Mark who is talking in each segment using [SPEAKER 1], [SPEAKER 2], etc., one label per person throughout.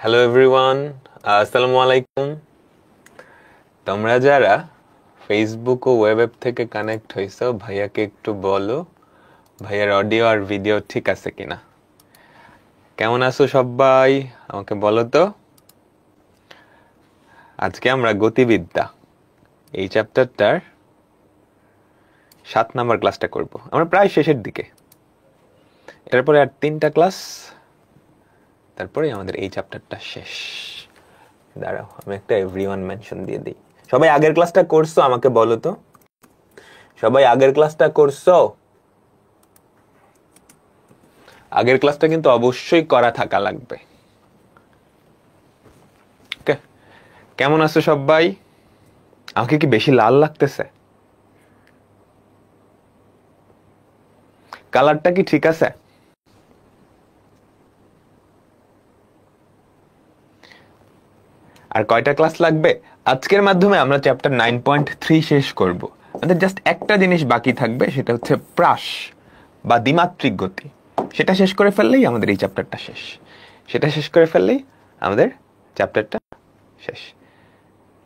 [SPEAKER 1] Hello everyone, আসসালামু আলাইকুম। তোমরা যারা ফেসবুক ও ওয়েব অ্যাপ থেকে কানেক্ট হয়েছো, ভাইয়াকে একটু বলো ভাইয়ার অডিও আর ভিডিও ঠিক আছে কিনা। কেমন আছো সবাই, আমাকে বলো তো। আজকে আমরা গতিবিদ্যা এই চ্যাপ্টারটার 7 নাম্বার ক্লাসটা করব। আমরা প্রায় শেষের দিকে, এরপরে আর 3টা ক্লাস, তারপরে আমাদের এই চ্যাপ্টারটা শেষ। দাঁড়াও, আমি একটা এভরিওয়ান মেনশন দিয়ে দিই। সবাই আগের ক্লাসটা করছো? আমাকে বলো তো, সবাই আগের ক্লাসটা করছো? আগের ক্লাসটা কিন্তু অবশ্যই করা থাকা লাগবে। ওকে, কেমন আছো সবাই? আমাকে কি বেশি লাল লাগতেছে? কালারটা কি ঠিক আছে? আর কয়টা ক্লাস লাগবে? আজকের মাধ্যমে আমরা চ্যাপ্টার 9.3 শেষ করব। আমাদের জাস্ট একটা জিনিস বাকি থাকবে, সেটা হচ্ছে প্রাস বা দ্বিমাত্রিক গতি। সেটা শেষ করে ফেললেই আমাদের এই চ্যাপ্টারটা শেষ। সেটা শেষ করে ফেললেই আমাদের চ্যাপ্টারটা শেষ।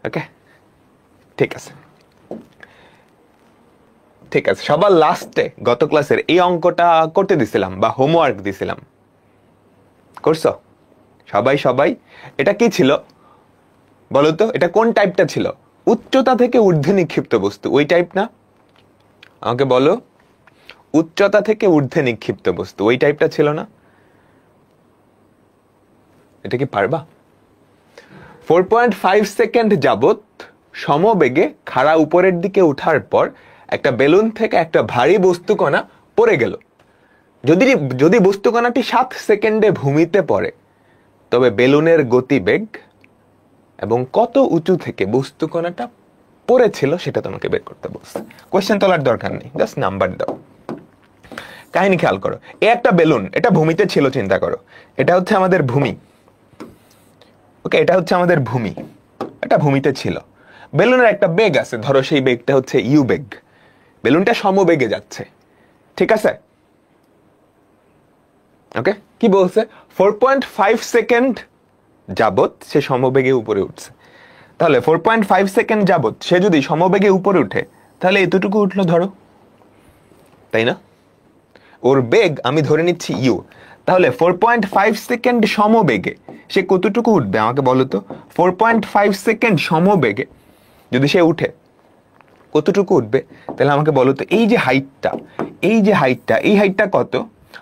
[SPEAKER 1] ওকে, ঠিক আছে ঠিক আছে। সবার লাস্টে গত ক্লাসের এই অঙ্কটা করতে দিছিলাম বা হোমওয়ার্ক দিছিলাম, করছো সবাই? সবাই এটা কি ছিল বলতো? এটা কোন টাইপটা ছিল? উচ্চতা থেকে ঊর্ধ্বে নিক্ষিপ্ত বস্তু, ওই টাইপ না? আমাকে বলো, উচ্চতা থেকে ঊর্ধ্বে নিক্ষিপ্ত বস্তু, ওই টাইপটা ছিল না? এটা কি পারবা? 4.5 সেকেন্ড যাবত সমবেগে খাড়া উপরের দিকে উঠার পর একটা বেলুন থেকে একটা ভারী বস্তুকণা পড়ে গেল। যদি যদি বস্তুকণাটি 7 সেকেন্ডে ভূমিতে পড়ে, তবে বেলুনের গতিবেগ এবং কত উঁচু থেকে বস্তুকণাটা পড়েছিল সেটা তোমাকে বের করতে বলছে। কোশ্চেন তোলার দরকার নেই, জাস্ট নাম্বার দাও। কাহিনী খেয়াল করো, এ একটা বেলুন, এটা ভূমিতে ছিল, চিন্তা করো। এটা হচ্ছে আমাদের ভূমি। ওকে, এটা হচ্ছে আমাদের ভূমি, এটা ভূমিতে ছিল। বেলুনের একটা বেগ আছে, ধরো সেই বেগটা হচ্ছে ইউ বেগ। বেলুনটা সমবেগে যাচ্ছে, ঠিক আছে? ওকে, কি বলছে? 4.5 সেকেন্ড যাবত সে সমবেগে উপরে উঠছে। তাহলে 4.5 সেকেন্ড যাবত সে যদি সমবেগে উপরে উঠে, তাহলে এতটুকু উঠলো ধরো, তাই না? ওর বেগ আমি ধরে নিচ্ছি ইউ। তাহলে 4.5 সেকেন্ড সমবেগে সে কতটুকু উঠবে আমাকে বলো তো। 4.5 সেকেন্ড সমবেগে যদি সে উঠে, কতটুকু উঠবে? তাহলে আমাকে বলো তো, এই যে হাইটটা, এই হাইটটা কত?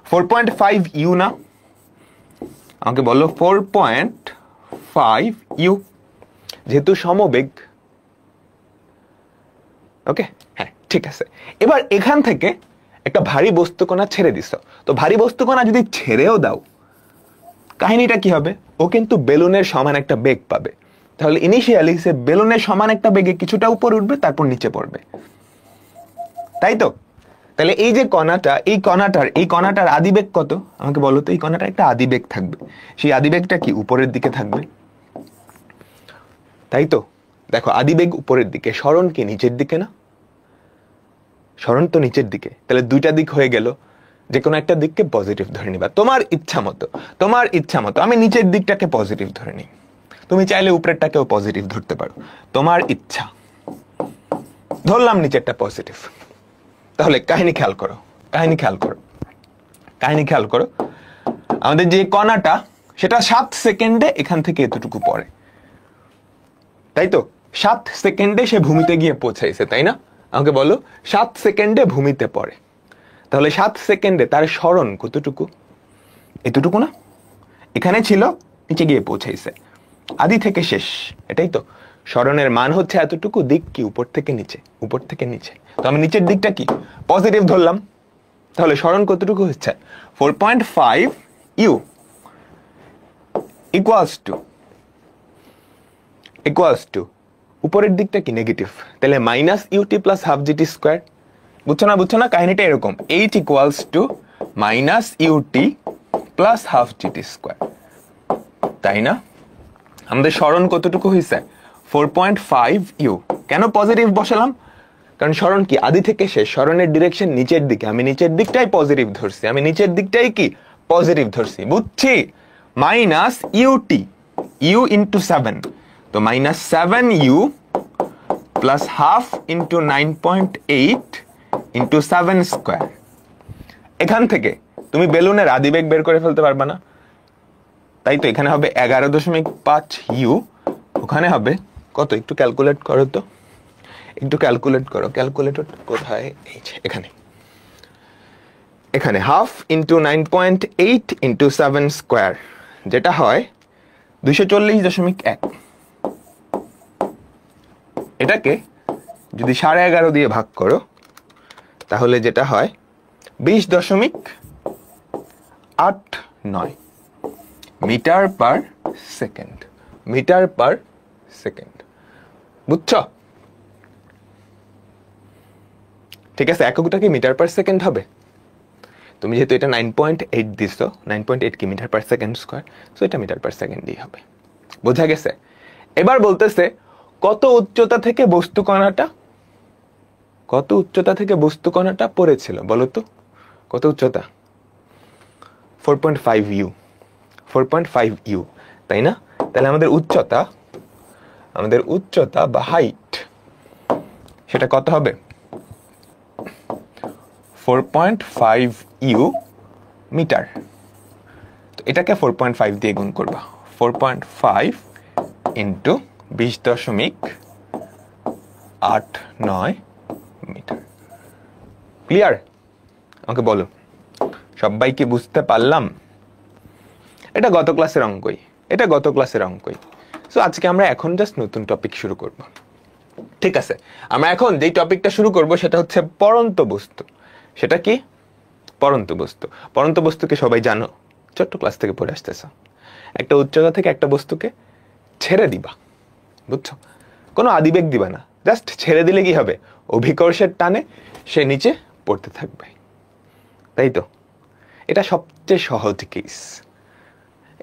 [SPEAKER 1] 4.5 ইউ না? আমাকে বলো 4.5 ইউ, যেহেতু সমবেগ। ওকে, হ্যাঁ ঠিক আছে। এবার এখান থেকে একটা ভারী বস্তুকণা ছেড়ে দিছ, তো ভারী বস্তুকণা যদি ছেড়েও দাও, কাহিনীটা কি হবে? ও কিন্তু বেলুনের সমান একটা বেগ পাবে। তাহলে ইনিশিয়ালি সে বেলুনের সমান একটা বেগে কিছুটা উপর উঠবে, তারপর নিচে পড়বে, তাই তো? তাহলে এই যে কণাটা, এই কণাটার আদিবেগ কত আমাকে বলো তো। এই কণাটার একটা আদিবেগ থাকবে, সেই আদিবেগটা কি উপরের দিকে থাকবে, তাই তো? দেখো, আদিবেগ উপরের দিকে, সরণ কি নিচের দিকে না? সরণ তো নিচের দিকে। তাহলে দুইটা দিক হয়ে গেল, যে কোনো একটা দিককে পজিটিভ ধরে নিবা তোমার ইচ্ছা মতো। আমি নিচের দিকটাকে পজিটিভ ধরে নিই, তুমি চাইলে উপরেরটাকেও পজিটিভ ধরতে পারো, তোমার ইচ্ছা। ধরলাম নিচেরটা পজিটিভ। তাহলে কাহিনী খেয়াল করো, আমাদের যে কণাটা, সেটা 7 সেকেন্ডে এখান থেকে এতটুকু পড়ে, তাই তো? 7 সেকেন্ডে সে ভূমিতে গিয়ে পৌঁছাইছে, তাই না? আমাকে বলো, 7 সেকেন্ডে ভূমিতে পড়ে। তাহলে 7 সেকেন্ডে তার সরণ কতটুকু? এতটুকু না? এখানে ছিল, নিচে গিয়ে পৌঁছাইছে, আদি থেকে শেষ, এটাই তো। সরণের মান হচ্ছে এতটুকু, দিক কি উপর থেকে নিচে। তো আমি নিচের দিকটা কি পজিটিভ ধরলাম, তাহলে সরণ কতটুকু হচ্ছে? 4.5 ইউ ইকুয়ালস টু উপরের দিকটা কি নেগেটিভ, তাহলে minus u t plus half GT square. বুঝছো না? কাহিনীটা এরকম, h equals to minus u t plus half GT square, তাই না? আমাদের সরণ কতটুকু হয়েছে? 4.5 ইউ। কেন পজিটিভ বসালাম? কারণ সরণ কি আদি থেকে শেষ, সরণের ডিরেকশন নিচের দিকে, আমি নিচের দিকটাই পজিটিভ ধরছি, বুঝছি? মাইনাস ইউটি ইউ ইন্টু 7, তো -7u plus half into 9.8 into 7 square. এখান থেকে তুমি বেলুনের আদিবেগ বের করে ফেলতে পারবা না, তাই তো এখানে হবে 11.5u, ওখানে হবে কত, একটু ক্যালকুলেট করো তো, একটু ক্যালকুলেট করো, ক্যালকুলেটর কোথায়, এখানে, এখানে হাফ ইন্টু 9.8 ইন্টু 7 স্কোয়ার, যেটা হয় 240.1। এটাকে যদি 11.5 দিয়ে ভাগ করো তাহলে যেটা হয় 20.89 metre per second, metre per second. বুঝছো? ঠিক আছে, এককটা কি মিটার পার সেকেন্ড হবে? তুমি যেহেতু এটা 9.8 দিছো, 9.8 কি metre per second square, so এটা মিটার পার সেকেন্ডই হবে। বোঝা গেছে? এবার বলতেছে কত উচ্চতা থেকে বস্তু কণাটা পড়েছিল বলো তো, কত উচ্চতা? 4.5u, 4.5u, তাই না? তাহলে আমাদের উচ্চতা বা হাইট সেটা কত হবে? 4.5u metre. তো এটাকে 4.5 দিয়ে গুণ করবা, 4.5 ইন্টু 20.89 মিটার। ক্লিয়ার? আমাকে বলো, সবাই কি বুঝতে পারলাম? এটা গত ক্লাসের অঙ্কই, সো আজকে আমরা এখন জাস্ট নতুন টপিক শুরু করব। ঠিক আছে, আমরা এখন যেই টপিকটা শুরু করব সেটা হচ্ছে পড়ন্ত বস্তু। সেটা কি? পড়ন্ত বস্তু। পড়ন্ত বস্তুকে সবাই জানো, ছোট্ট ক্লাস থেকে পড়ে আসতেছ। একটা উচ্চতা থেকে একটা বস্তুকে ছেড়ে দিবা, বুঝছো? কোনো আদিবেগ দিবা না, জাস্ট ছেড়ে দিলে কি হবে? অভিকর্ষের টানে সে নিচে পড়তে থাকবে, তাই তো? এটা সবচেয়ে সহজ কেস,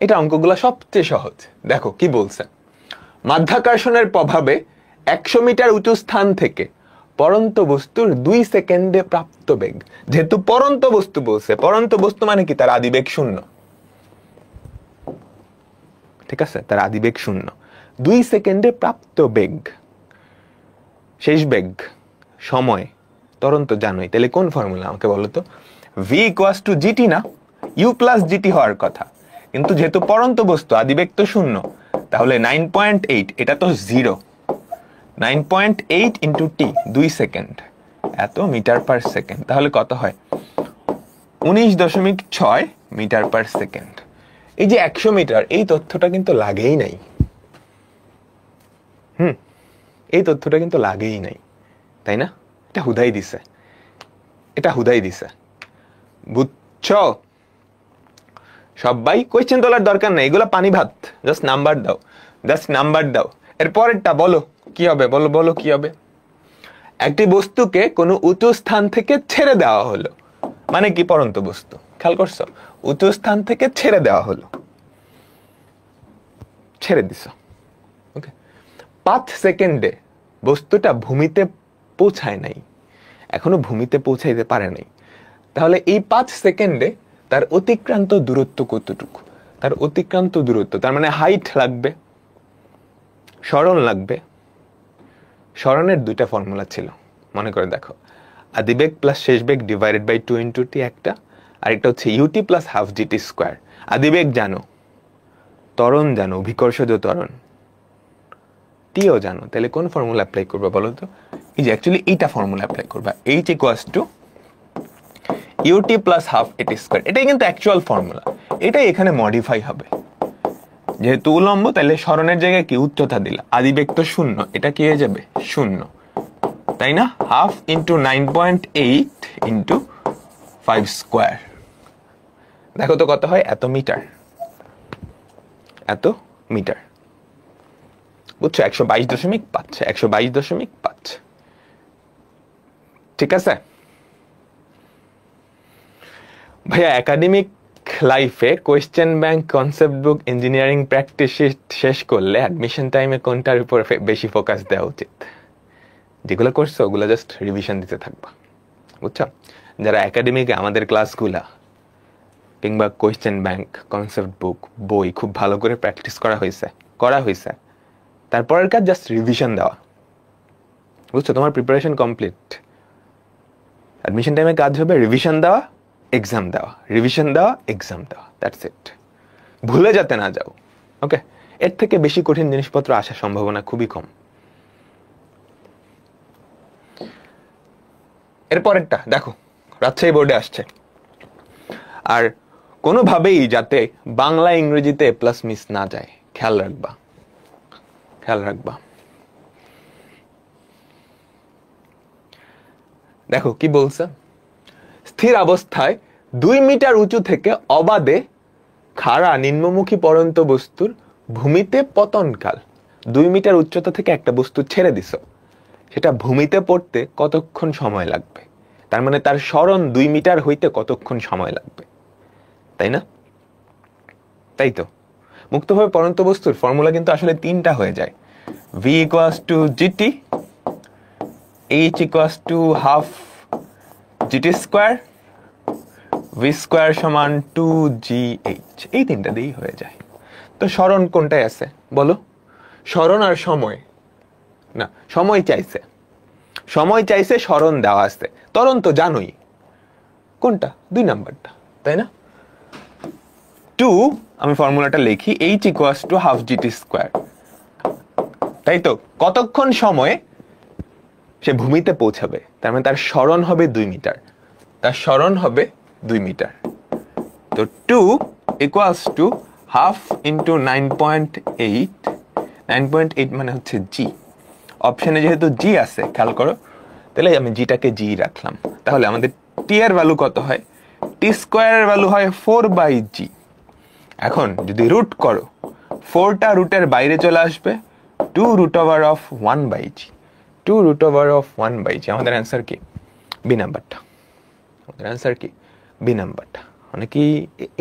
[SPEAKER 1] এটা অঙ্কগুলো সবচেয়ে সহজ। দেখো কি বলছে, মাধ্যাকর্ষণের প্রভাবে 100 মিটার উঁচু স্থান থেকে পড়ন্ত বস্তুর 2 সেকেন্ডে প্রাপ্ত বেগ। যেহেতু পড়ন্ত বস্তু বলছে, পড়ন্ত বস্তু মানে কি? তার আদিবেগ 0। ঠিক আছে, তার আদিবেগ 0। 2 সেকেন্ডে প্রাপ্ত বেগ, শেষ বেগ, সময়, ত্বরণ তো জানোই। তাহলে কোন ফর্মুলা আমাকে বলো তো? v ইকুয়ালস টু জিটি না? u প্লাস জিটি হওয়ার কথা, কিন্তু যেহেতু পড়ন্ত বস্তু আদিবেগ তো 0, তাহলে 9.8, এটা তো 0, 9.8 ইন্টু টি, 2 সেকেন্ড, এত মিটার পার সেকেন্ড। তাহলে কত হয়? 19.6 মিটার পার সেকেন্ড। এই যে 100 মিটার, এই তথ্যটা কিন্তু লাগেই নাই। এই তথ্যটা কিন্তু লাগেই নাই, তাই না? এটা হুদাই দিছে, বুঝছো? সবাই কোয়েশ্চেন তোলার দরকার নাই, এগুলো পানি ভাত, জাস্ট নাম্বার দাও। এর পরেরটা বলো কি হবে, বলো কি হবে? একটি বস্তুকে কোনো উঁচু স্থান থেকে ছেড়ে দেওয়া হলো, মানে কি? পড়ন্ত বস্তু, খেয়াল করছো? উঁচু স্থান থেকে ছেড়ে দেওয়া হলো, ছেড়ে দিছ, ওকে? 5 সেকেন্ডে বস্তুটা ভূমিতে পৌঁছায় নাই, এখনো ভূমিতে পৌঁছাইতে পারে নাই। তাহলে এই 5 সেকেন্ডে তার অতিক্রান্ত দূরত্ব কতটুকু? তার অতিক্রান্ত দূরত্ব, তার মানে হাইট লাগবে, সরণ লাগবে। সরণের 2টা ফর্মুলা ছিল, মনে করে দেখো। আদিবেগ প্লাস শেষ বেগ ডিভাইডেড বাই 2 ইন্টু টি একটা, আর একটা হচ্ছে u t plus half GT square. আদিবেগ জানো, ত্বরণ জানো, অভিকর্ষজ ত্বরণ, টিও জানো। তাহলে কোন ফর্মুলা অ্যাপ্লাই করবা বলো তো? এই যে অ্যাকচুয়ালি এইটা ফর্মুলা অ্যাপ্লাই করবা, h equals to UT plus half a t square. এটাই কিন্তু অ্যাকচুয়াল ফর্মুলা, এটাই এখানে মডিফাই হবে। যেহেতু উলম্ব, তাহলে সরণের জায়গায় কি উচ্চতা দিলা, আদিবেগ তো 0, এটা কি হয়ে যাবে? 0, তাই না? Half into 9.8 into 5 square. দেখো তো কত হয়? এত মিটার, বুঝছো? 122.5। ঠিক আছে ভাইয়া, একাডেমিক লাইফে কোয়েশ্চেন ব্যাংক, কনসেপ্ট বুক, ইঞ্জিনিয়ারিং প্র্যাকটিস শেষ করলে অ্যাডমিশন টাইমে কোনটার উপর বেশি ফোকাস দেওয়া উচিত? যেগুলো করছো ওগুলো জাস্ট রিভিশন দিতে থাকবা, বুঝছো? যারা একাডেমিকে আমাদের ক্লাসগুলা কিংবা কোয়েশ্চেন ব্যাংক, কনসেপ্ট বুক, বই খুব ভালো করে প্র্যাকটিস করা হয়েছে, করা হয়েছে, তারপরের কাজ জাস্ট রিভিশন দেওয়া। বুঝছো, তোমার প্রিপারেশন কমপ্লিট। অ্যাডমিশন টাইমে কাজ হবে রিভিশন দেওয়া, এক্সাম দেওয়া, রিভিশন দেওয়া, এক্সাম দেওয়া, দ্যাটস ইট। ভুলে যাতে না যাও। ওকে, এর থেকে বেশি কঠিন জিনিসপত্র আসার সম্ভাবনা খুবই কম। এরপরেরটা দেখো, রাজশাহী বোর্ডে আসছে। আর কোনোভাবেই যাতে বাংলা ইংরেজিতে প্লাস মিস না যায়, খেয়াল রাখবা, খেয়াল রাখবা। দেখো কি বলছে, স্থির অবস্থায় 2 মিটার উঁচু থেকে অবাধে খাড়া নিম্নমুখী পড়ন্ত বস্তুর ভূমিতে পতনকাল। 2 মিটার উচ্চতা থেকে একটা বস্তু ছেড়ে দিছ, সেটা ভূমিতে পড়তে কতক্ষণ সময় লাগবে? তার মানে তার সরণ 2 মিটার হইতে কতক্ষণ সময় লাগবে, তাই না? তাই তো, মুক্তভাবে পড়ন্ত বস্তুর ফর্মুলা কিন্তু আসলে 3টা হয়ে যায়। v = gt, h = half gt square, v square সমান 2gh। এই 3টা দিয়েই হয়ে যায়। তো সরণ কোনটায় আছে বলো? সরণ আর সময় না, সময় চাইছে, সময় চাইছে, সরণ দেওয়া আছে, ত্বরণ তো জানোই কোনটা, 2 নাম্বারটা, তাই না? 2, আমি ফর্মুলাটা লিখি, h = half gt স্কয়ার। তাই তো, কতক্ষণ সময়ে সে ভূমিতে পৌঁছাবে, তার মানে তার সরণ হবে 2 মিটার, তার সরণ হবে 2 মিটার। তো 2 = half into 9.8, 9.8 মানে হচ্ছে জি। অপশনে যেহেতু জি আছে, খেয়াল করো, তাহলে আমি জিটাকে জি রাখলাম। তাহলে আমাদের টি এর ভ্যালু কত হয়? টি স্কয়ারের ভ্যালু হয় 4/g। এখন যদি রুট করো, 4টা রুটের বাইরে চলে আসবে, 2√1/g, 2√1/g। আমাদের অ্যান্সার কি? বি নাম্বারটা। আমাদের অ্যান্সার কি? বি নাম্বারটা। মানে কি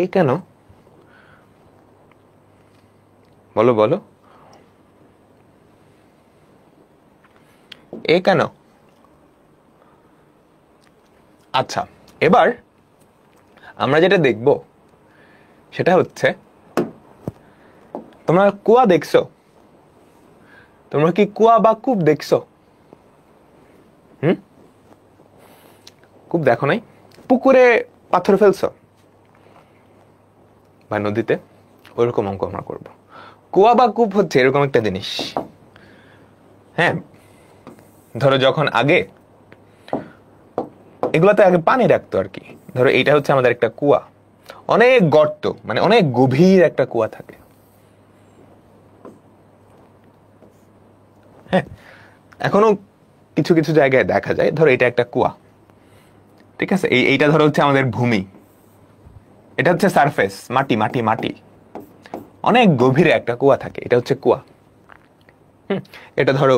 [SPEAKER 1] এ কেন বলো বলো, এ কেন? আচ্ছা, এবার আমরা যেটা দেখব সেটা হচ্ছে, তোমরা কুয়া দেখছো? তোমরা কি কুয়া বা কূপ দেখছো? কূপ দেখো নাই? পুকুরে পাথর ফেলছো বা নদীতে? ওইরকম অঙ্ক আমরা করবো। কুয়া বা কূপ হচ্ছে এরকম একটা জিনিস। হ্যাঁ, ধরো যখন আগে এগুলাতে আগে পানি রাখতো আর কি। ধরো এইটা হচ্ছে আমাদের একটা কুয়া, অনেক গর্ত, মানে অনেক গভীর একটা কুয়া থাকে। হ্যাঁ, এখনো কিছু কিছু জায়গায় দেখা যায়। ধরো এটা একটা কুয়া, ঠিক আছে? এইটা ধরো হচ্ছে আমাদের ভূমি, এটা হচ্ছে সারফেস, মাটি মাটি মাটি, অনেক গভীরে একটা কুয়া থাকে, এটা হচ্ছে কুয়া। এটা ধরো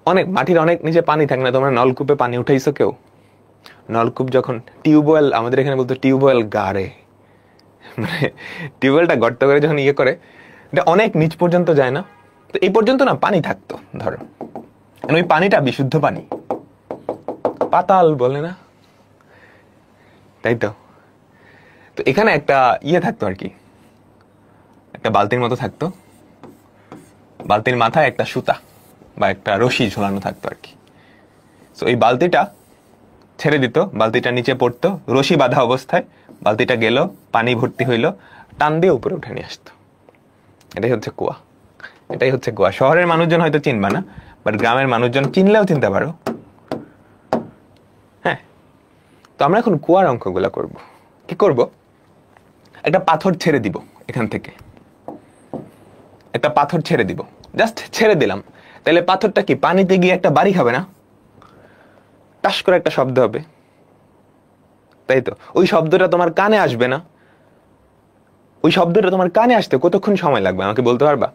[SPEAKER 1] অনেক মাটির অনেক নিচে পানি থাকে না? তোমরা নলকূপে পানি উঠাইছো কেউ? নলকূপ যখন টিউবওয়েল, আমাদের এখানে বলতো টিউবওয়েল গাড়ে, মানে টিউবওয়েলটা গর্ত করে যখন ইয়ে করে, এটা অনেক নিচ পর্যন্ত যায় না? তো এই পর্যন্ত না পানি থাকতো ধরো, ওই পানিটা বিশুদ্ধ পানি, পাতাল বলে না, তাই তো? তো এখানে একটা ইয়ে থাকতো আর কি, একটা বালতির মতো থাকতো, বালতির মাথায় একটা সুতা বা একটা রশি ঝোলানো থাকতো আর কি। তো এই বালতিটা ছেড়ে দিত, বালতিটা নিচে পড়তো, রশি বাঁধা অবস্থায় বালতিটা গেল, পানি ভর্তি হইল, টান দিয়ে উপরে উঠে নিয়ে আসতো। এটাই হচ্ছে কুয়া, এটাই হচ্ছে কুয়া। শহরের মানুষজন হয়তো চিনবা না, বাট গ্রামের মানুষজন চিনলেও চিনতে পারো। হ্যাঁ, তো আমরা এখন কুয়ার অঙ্কগুলা করব। কি করব? একটা পাথর ছেড়ে দিব, এখান থেকে একটা পাথর ছেড়ে দিব, জাস্ট ছেড়ে দিলাম। তাহলে পাথরটা কি পানিতে গিয়ে একটা বাড়ি খাবে না? টাস করে একটা শব্দ হবে, তাই তো? ওই শব্দটা তোমার কানে আসবে না? ওই শব্দটা তোমার কানে আসতে কতক্ষণ সময় লাগবে আমাকে বলতে পারবা?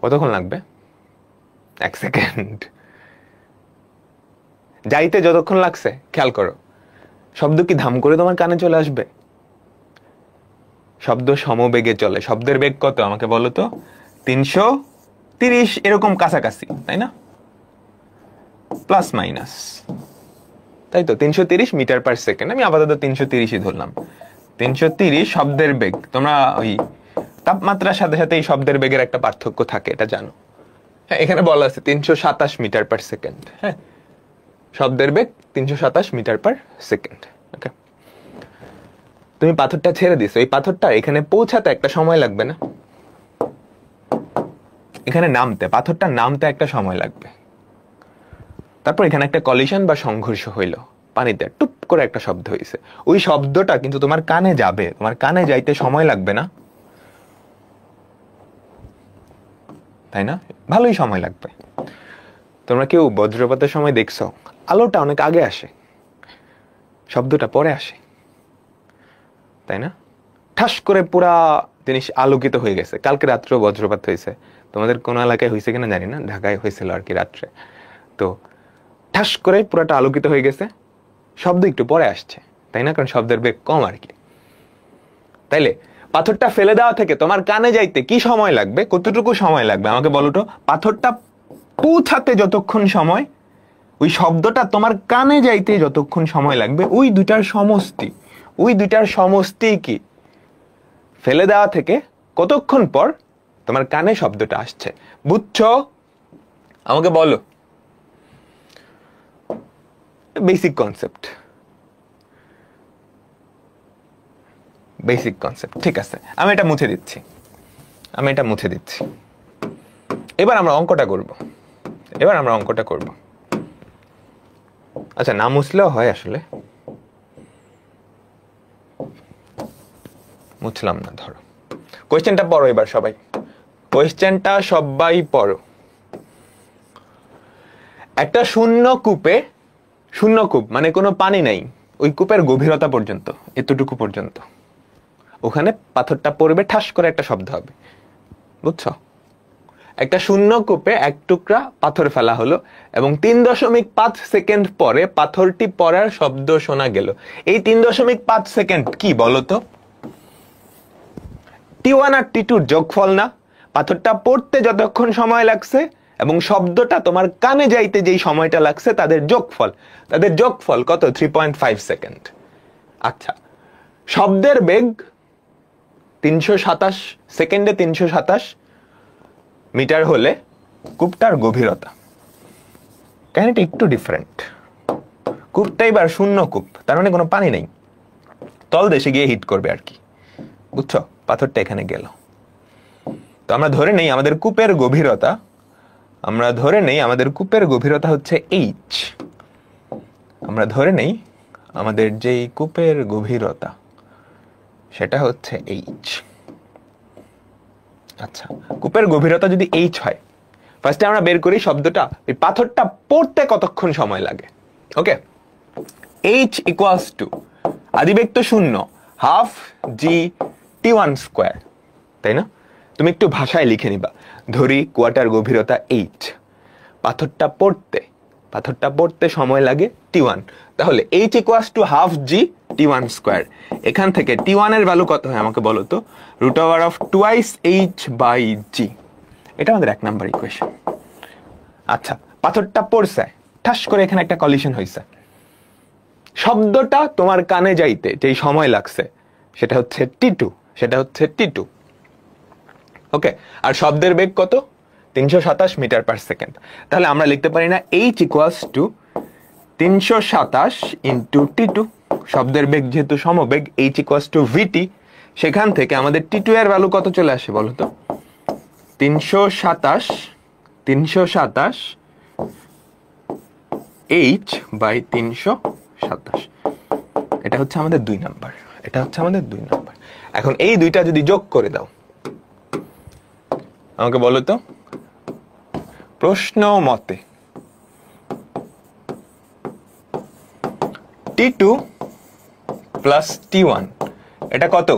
[SPEAKER 1] কতক্ষণ লাগবে? 1 সেকেন্ড। যাইতে যতক্ষণ লাগছে, খেয়াল করো, শব্দ কি ধাম করে তোমার কানে চলে আসবে? শব্দ সমবেগে চলে। শব্দের বেগ কত আমাকে বলো তো? 330 এরকম কাছাকাছি, তাই না? প্লাস মাইনাস, তাই তো? 330 মিটার পার সেকেন্ড। আমি আপাতত 330ই ধরলাম। 330 শব্দের বেগ। তোমরা ওই তাপমাত্রার সাথে সাথে এই শব্দের বেগের একটা পার্থক্য থাকে, এটা জানো। হ্যাঁ, এখানে বলা আছে 327 মিটার পার সেকেন্ড। হ্যাঁ, শব্দের বেগ 327 মিটার পার সেকেন্ড। ওকে, তুমি পাথরটা ছেড়ে দিছো, এই পাথরটা এখানে পৌঁছাতে একটা সময় লাগবে না? এখানে নামতে, পাথরটা নামতে একটা সময় লাগবে। তারপর এখানে একটা কলিশন বা সংঘর্ষ হইল, পানিতে টুপ করে একটা শব্দ হয়েছে। ওই শব্দটা কিন্তু তোমার কানে যাবে, তোমার কানে যাইতে সময় লাগবে না? তাই না? ভালোই সময় লাগবে। তোমরা কেউ বজ্রপাতের সময় দেখছো আলোটা অনেক আগে আসে, শব্দটা পরে আসে, তাই না? ঠাস করে পুরা জিনিস আলোকিত হয়ে গেছে। কালকে রাত্রে বজ্রপাত হয়েছে, তোমাদের কোন এলাকায় হয়েছে কিনা জানি না, ঢাকায় হয়েছিল আর কি রাত্রে। তো ঠাস করে পুরাটা আলোকিত হয়ে গেছে, শব্দ একটু পরে আসছে, তাই না? কারণ শব্দের বেগ কম আর কি। তাইলে পাথরটা ফেলে দেওয়া থেকে তোমার কানে যাইতে কি সময় লাগবে, কতটুকু সময় লাগবে আমাকে বলো তো? পাথরটা পৌঁছাতে যতক্ষণ সময়, ওই শব্দটা তোমার কানে যাইতে যতক্ষণ সময় লাগবে, ওই দুইটার সমষ্টি। ওই দুইটার সমষ্টি কি? ফেলে দেওয়া থেকে কতক্ষণ পর তোমার কানে শব্দটা আসছে, বুঝছো? আমাকে বলো। Basic concept, basic concept. ঠিক আছে, আমি এটা মুছে দিচ্ছি, আমি এটা মুছে দিচ্ছি। এবার আমরা অঙ্কটা করব, এবার আমরা অঙ্কটা করব। আচ্ছা, না মুছলেও হয় আসলে, মুছলাম না। ধরো কোয়েশ্চেনটা পড়ো এবার সবাই, কোয়েশ্চেনটা সবাই পড়ো। একটা শূন্য কূপে, শূন্য কূপ মানে কোনো পানি নাই, ওই কূপের গভীরতা পর্যন্ত, এতটুকু পর্যন্ত, ওখানে পাথরটা পড়বে, ঠাস করে একটা শব্দ হবে, বুঝছো? একটা শূন্য কূপে এক টুকরা পাথর ফেলা হলো এবং 3.5 সেকেন্ড পরে পাথরটি পড়ার শব্দ শোনা গেল। এই 3.5 সেকেন্ড কি বলতো? T1 আর T2 যোগফল না? পাথরটা পড়তে যতক্ষণ সময় লাগছে এবং শব্দটা তোমার কানে যাইতে যেই সময়টা লাগছে, তাদের যোগফল। তাদের যোগফল কত? 3.5 সেকেন্ড। আচ্ছা, শব্দের বেগ 327 সেকেন্ডে 327 মিটার হলে কূপটার গভীরতা, কাহিনীটা একটু ডিফারেন্ট। কূপটা এবার শূন্য কূপ, তার মানে কোনো পানি নেই, তলদেশে গিয়ে হিট করবে আর কি, বুঝছো? পাথরটা এখানে গেল। তো আমরা ধরে নেই আমাদের কূপের গভীরতা, আমরা ধরে নেই আমাদের কূপের গভীরতা হচ্ছে এইচ। আমরা ধরে নেই আমাদের যেই কূপের গভীরতা সেটা হচ্ছে এইচ। আচ্ছা, কূপের গভীরতা যদি এইচ হয়, ফার্স্টে আমরা বের করি শব্দটা, এই পাথরটা পড়তে কতক্ষণ সময় লাগে। ওকে, এইচ ইকুয়ালস টু, আদিবেগ তো শূন্য, হাফ জি T1 স্কোয়ার, তাই না? তুমি একটু ভাষায় লিখে নিবা, ধরি কুয়াটার গভীরতা এইচ, পাথরটা পড়তে সময় লাগে T1, তাহলে h equals to half G T1 square. এখান থেকে T1 এর ভ্যালু কত হয় আমাকে বলো তো? √2 H বাই জি। এটা আমাদের 1 নাম্বার ইকুয়েশন। আচ্ছা, পাথরটা পড়ছে, ঠাস করে এখানে একটা কলিশন হয়েছে, শব্দটা তোমার কানে যাইতে যেই সময় লাগছে সেটা হচ্ছে T2, সেটা হচ্ছে T2। ওকে, আর শব্দের বেগ কত? 327 মিটার পার সেকেন্ড। তাহলে আমরা লিখতে পারি না H equals two 327 into T2, শব্দের বেগ যেহেতু সমবেগ, H ইকুয়ালস টু VT। সেখান থেকে আমাদের T2 এর ভ্যালু কত চলে আসে বলো তো? 327 H বাই 327। এটা হচ্ছে আমাদের 2 নাম্বার, এটা হচ্ছে আমাদের 2 নাম্বার। এখন এই দুইটা যদি যোগ করে দাও, আমাকে বলো তো প্রশ্ন মতে T2 প্লাস T1 এটা কত?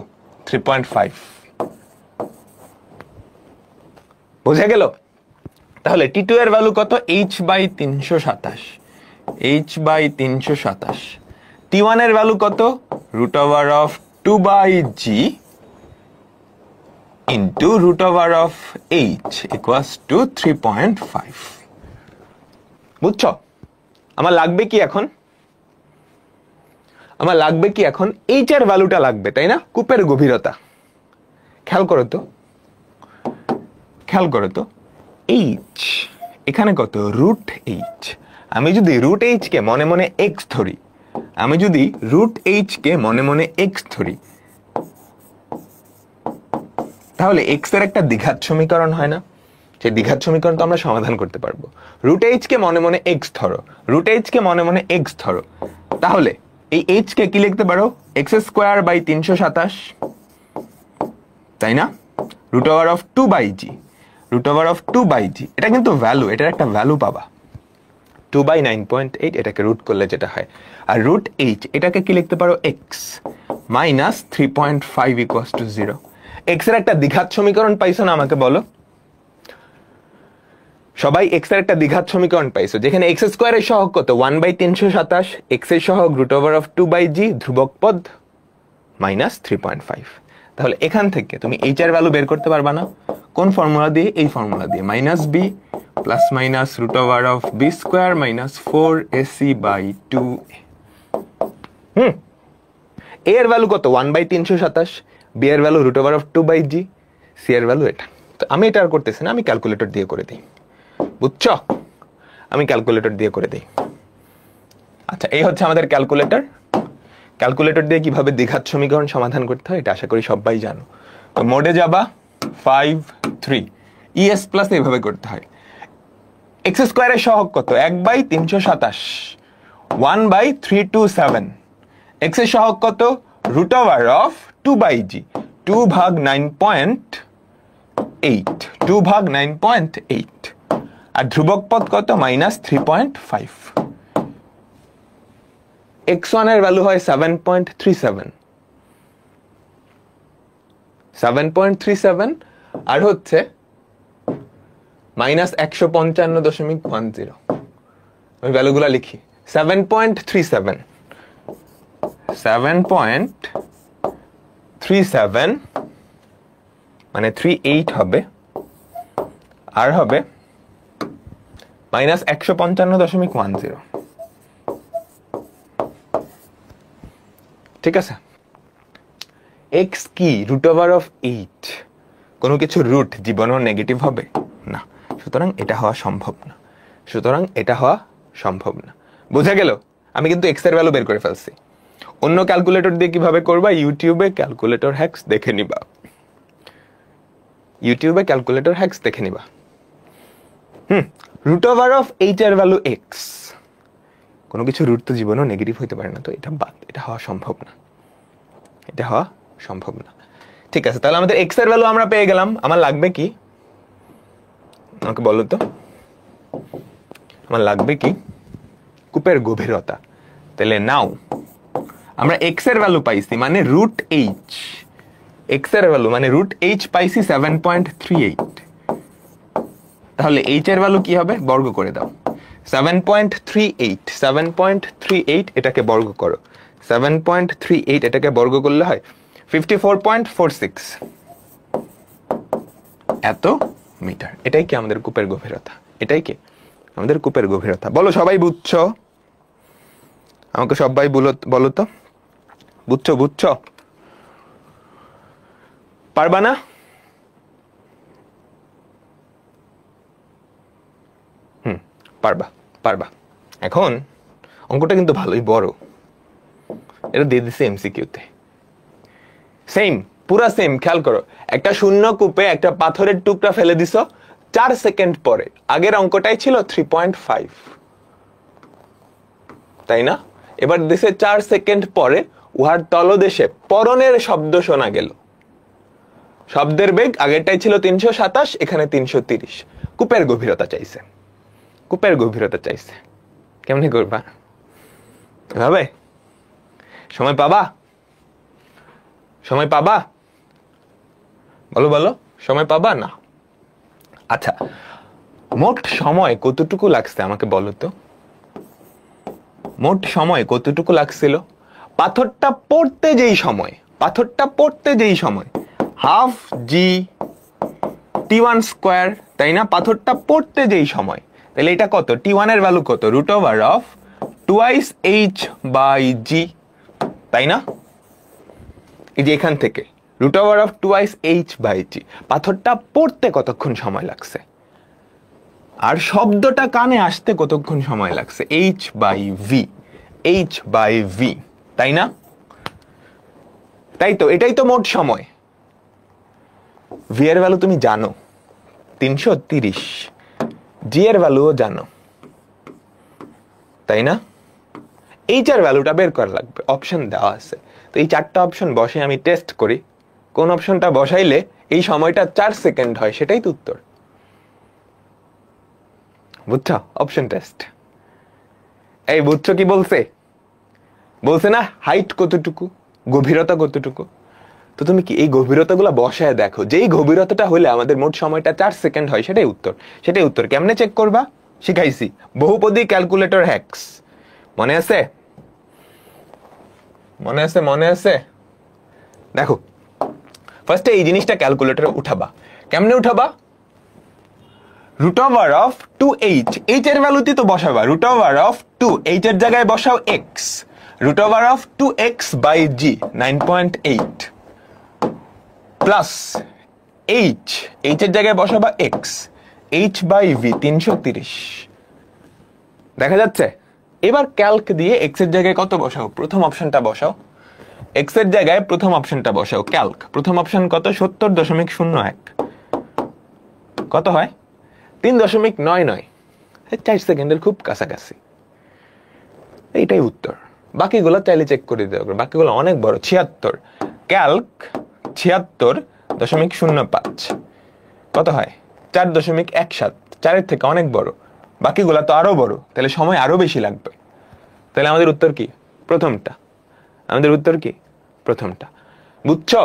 [SPEAKER 1] 3.5। বুঝে গেল? তাহলে T2 এর ভ্যালু কত? H by 327, H by 327। T1 এর ভ্যালু কত? √2 by G into √H equals to 3.5। বুঝছো? আমার লাগবে কি এখন? আমার লাগবে কি এখন, এইচ এর ভ্যালুটা লাগবে, তাই না? কূপের গভীরতা। খেয়াল করো তো এইচ এখানে কত, রুট এইচ। আমি যদি রুট এইচ কে মনে মনে এক্স ধরি, তাহলে এক্স এর একটা দ্বিঘাত সমীকরণ হয় না? সেই দ্বিঘাত সমীকরণ তো আমরা সমাধান করতে পারবো। রুট এইচ কে মনে মনে এক্স ধরো, তাহলে এই এইচ কে কি লিখতে পারো, এক্স স্কোয়ার বাই 327, তাই না? রুট ওভার অফ 2 বাই জি, এটা কিন্তু ভ্যালু, এটার একটা ভ্যালু পাবা 2/9.8, এটাকে রুট করলে যেটা হয়। আর রুট এইচ এটাকে কি লিখতে পারো, x minus 3.5 equals to 0। X এর একটা দ্বিঘাত সমীকরণ পাইছো না? আমাকে বলো সবাই, এক্স এর একটা দ্বিঘাত সমীকরণ পাইছো যেখানে এক্স স্কোয়ারের সহগ কত, 1/327, এক্স এর সহগ রুট ওভার অফ 2 বাই জি, ধ্রুবক পদ মাইনাস 3.5। তাহলে এখান থেকে তুমি এইচ এর ভ্যালু বের করতে পারবা না? কোন ফর্মুলা দিয়ে? এই ফর্মুলা দিয়ে, minus b plus minus root over of b square minus 4ac/2a। A এর ভ্যালু কত, 1/327, বি এর value root over of 2 by g, c এর ভ্যালু এটা। তো আমি এটা আর করতেছি না, আমি ক্যালকুলেটর দিয়ে করে দিই, বুঝছো? আমি ক্যালকুলেটর দিয়ে করে দিই। আচ্ছা, এই হচ্ছে আমাদের ক্যালকুলেটর দিয়ে কিভাবে দ্বিঘাত সমীকরণ সমাধান করতে হয় এটা আশা করি সবাই জানো। তো মোডে যাবা, 5 3 ইএস প্লাস এইভাবে করতে হয়। এক্স স্কোয়ারের সহগ কত, 1/327, 1/327। এক্স এর সহগ কত, রুট ওভার অফ 2 বাই জি, 2/9.8, আর ধ্রুবক পদ কত, মাইনাস 3.5। x1 এর ভ্যালু হয় 7.37, আর হচ্ছে মাইনাস 155.10। আমি ভ্যালুগুলা লিখি, 7.37 মানে 38 হবে, আর হবে মাইনাস 155.10। ঠিক আছে? x কি, রুট ওভার অফ 8। কোনো কিছু রুট জীবনেও নেগেটিভ হবে না, সুতরাং এটা হওয়া সম্ভব না। বোঝা গেল? আমি কিন্তু x এর ভ্যালু বের করে ফেলছি। অন্য ক্যালকুলেটর দিয়ে কিভাবে করবা, ইউটিউবে ক্যালকুলেটর হ্যাক্স দেখে নিবা, রুট ওভার অফ 8 এর ভ্যালু x। কোনো কিছু রুট তো জীবনেও নেগেটিভ হইতে পারে না, তো এটা বাদ, এটা হওয়া সম্ভব না। ঠিক আছে, তাহলে আমাদের x এর ভ্যালু আমরা পেয়ে গেলাম। আমার লাগবে কি, আমাকে বলো তো, আমার লাগবে কি, কূপের গভীরতা। তাহলে নাও আমরা x এর ভ্যালু পাইছি মানে রুট এইচ, পাইছি 7.38। তাহলে h এর ভ্যালু কি হবে, বর্গ করে দাও। 7.38, এটাকে বর্গ করো। 7.38 এটাকে বর্গ করলে হয় 54.46 এত মিটার। এটাই কি আমাদের কূপের গভীরতা? বলো সবাই বুঝছো? আমাকে সবাই বলো তো, বুঝছো? পারবা না? পারবা। এখন অঙ্কটা কিন্তু ভালোই বড়, এটা দিয়ে দিছে এমসিকিউতে। পুরা সেম। খেয়াল করো, একটা শূন্য কূপে একটা পাথরের টুকরা ফেলে দিছো 4 সেকেন্ড পরে। আগের অঙ্কটাই ছিল 3.5, তাই না? এবার দিছে 4 সেকেন্ড পরে উহার তলদেশে পরনের শব্দ শোনা গেল। শব্দের বেগ আগেরটাই ছিল 327, এখানে 330। কূপের গভীরতা চাইছে। কেমনে করবা? এভাবে? সময় পাবা? বলো সময় পাবা না? আচ্ছা, মোট সময় কতটুকু লাগছে আমাকে বলো তো। মোট সময় কতটুকু লাগছিল? পাথরটা পড়তে যেই সময় হাফ জি t1 স্কোয়ার, তাই না? পাথরটা পড়তে যেই সময়, তাহলে এটা কত, t1 এর ভ্যালু কত, root over of twice h by g. তাই না? এই যে এখান থেকে √2h/g, পাথরটা পড়তে কতক্ষণ সময় লাগছে, আর শব্দটা কানে আসতে কতক্ষণ সময় লাগছে, h/v, তাই না? তাই তো, এটাই তো মোট সময়। v এর ভ্যালু তুমি জানো 330, g এর ভ্যালুও জানো, তাই না? h এর ভ্যালুটা বের করা লাগবে, অপশন দেওয়া আছে। তো এই 4টা অপশন বসে আমি টেস্ট করি, কোন অপশনটা বসাইলে এই সময়টা 4 সেকেন্ড হয়, সেটাই তো উত্তর। বুঝছো? Option test. এই বুঝছো কি বলছে? বলছে না হাইট কতটুকু, গভীরতা কতটুকু। তো তুমি কি এই গভীরতাগুলো বসায় দেখো, যেই গভীরতাটা হলে আমাদের মোট সময়টা 4 সেকেন্ড হয়, সেটাই উত্তর। সেটাই উত্তর। কেমনে চেক করবা শিখাইছি, বহুপদী ক্যালকুলেটর হ্যাক্স। মনে আছে? মনে আছে? মনে আছে? দেখো, ফার্স্টে এই জিনিসটা ক্যালকুলেটরে উঠাবা। কেমনে উঠাবা? √2h, h এর ভ্যালুতে তো বসাবা √2, h এর জায়গায় বসাও x, √2x/g 9.8 প্লাস h এর জায়গায় বসাবা x, h/v 330। দেখা যাচ্ছে? এবার ক্যালক দিয়ে x এর জায়গায় কত বসাও? প্রথম অপশনটা বসাও। x এর জায়গায় প্রথম অপশনটা বসাও, ক্যালক। প্রথম অপশন কত? 70.01। কত হয়? 3.99। 4 সেকেন্ডের খুব কাছাকাছি। এইটাই উত্তর। বাকিগুলো চাইলে চেক করে দিতে হবে, বাকিগুলো অনেক বড়। 76, ক্যালক 76.05। কত হয়? 4.17। 4-এর থেকে অনেক বড়। বাকিগুলা তো আরো বড়, তাহলে সময় আরো বেশি লাগবে। তাহলে আমাদের উত্তর কি? প্রথমটা। আমাদের উত্তর কি? প্রথমটা। বুঝছো?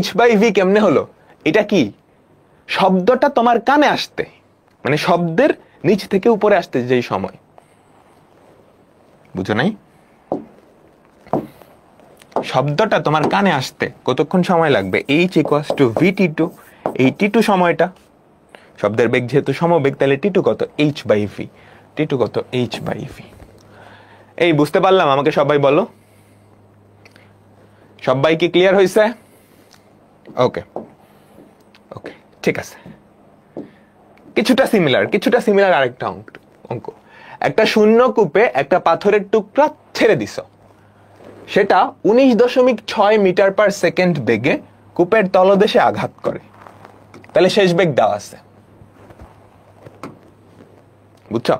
[SPEAKER 1] h/v কেমনে হলো? এটা কি? শব্দটা তোমার কানে আসতে, মানে শব্দের নিচ থেকে উপরে আসতে যেই সময়। বুঝো নাই? শব্দটা তোমার কানে আসতে কতক্ষণ সময় লাগবে, h = v/t2। এই t2 সময়টা, শব্দের বেগ যেহেতু সমবেগ, তাহলে t2 কত? h/v। t2 কত? h/v। এই বুঝতে পারলাম? আমাকে সবাই বলো, সবাই কি ক্লিয়ার হয়েছে? ওকে ওকে, ঠিক আছে। কিছুটা সিমিলার আরেকটা অঙ্ক। একটা শূন্য কূপে একটা পাথরের টুকরা ছেড়ে দিছ, সেটা 19.6 মিটার/সেকেন্ড বেগে কূপের তলদেশে আঘাত করে। তাহলে শেষ বেগ দেওয়া আছে। বুঝছো?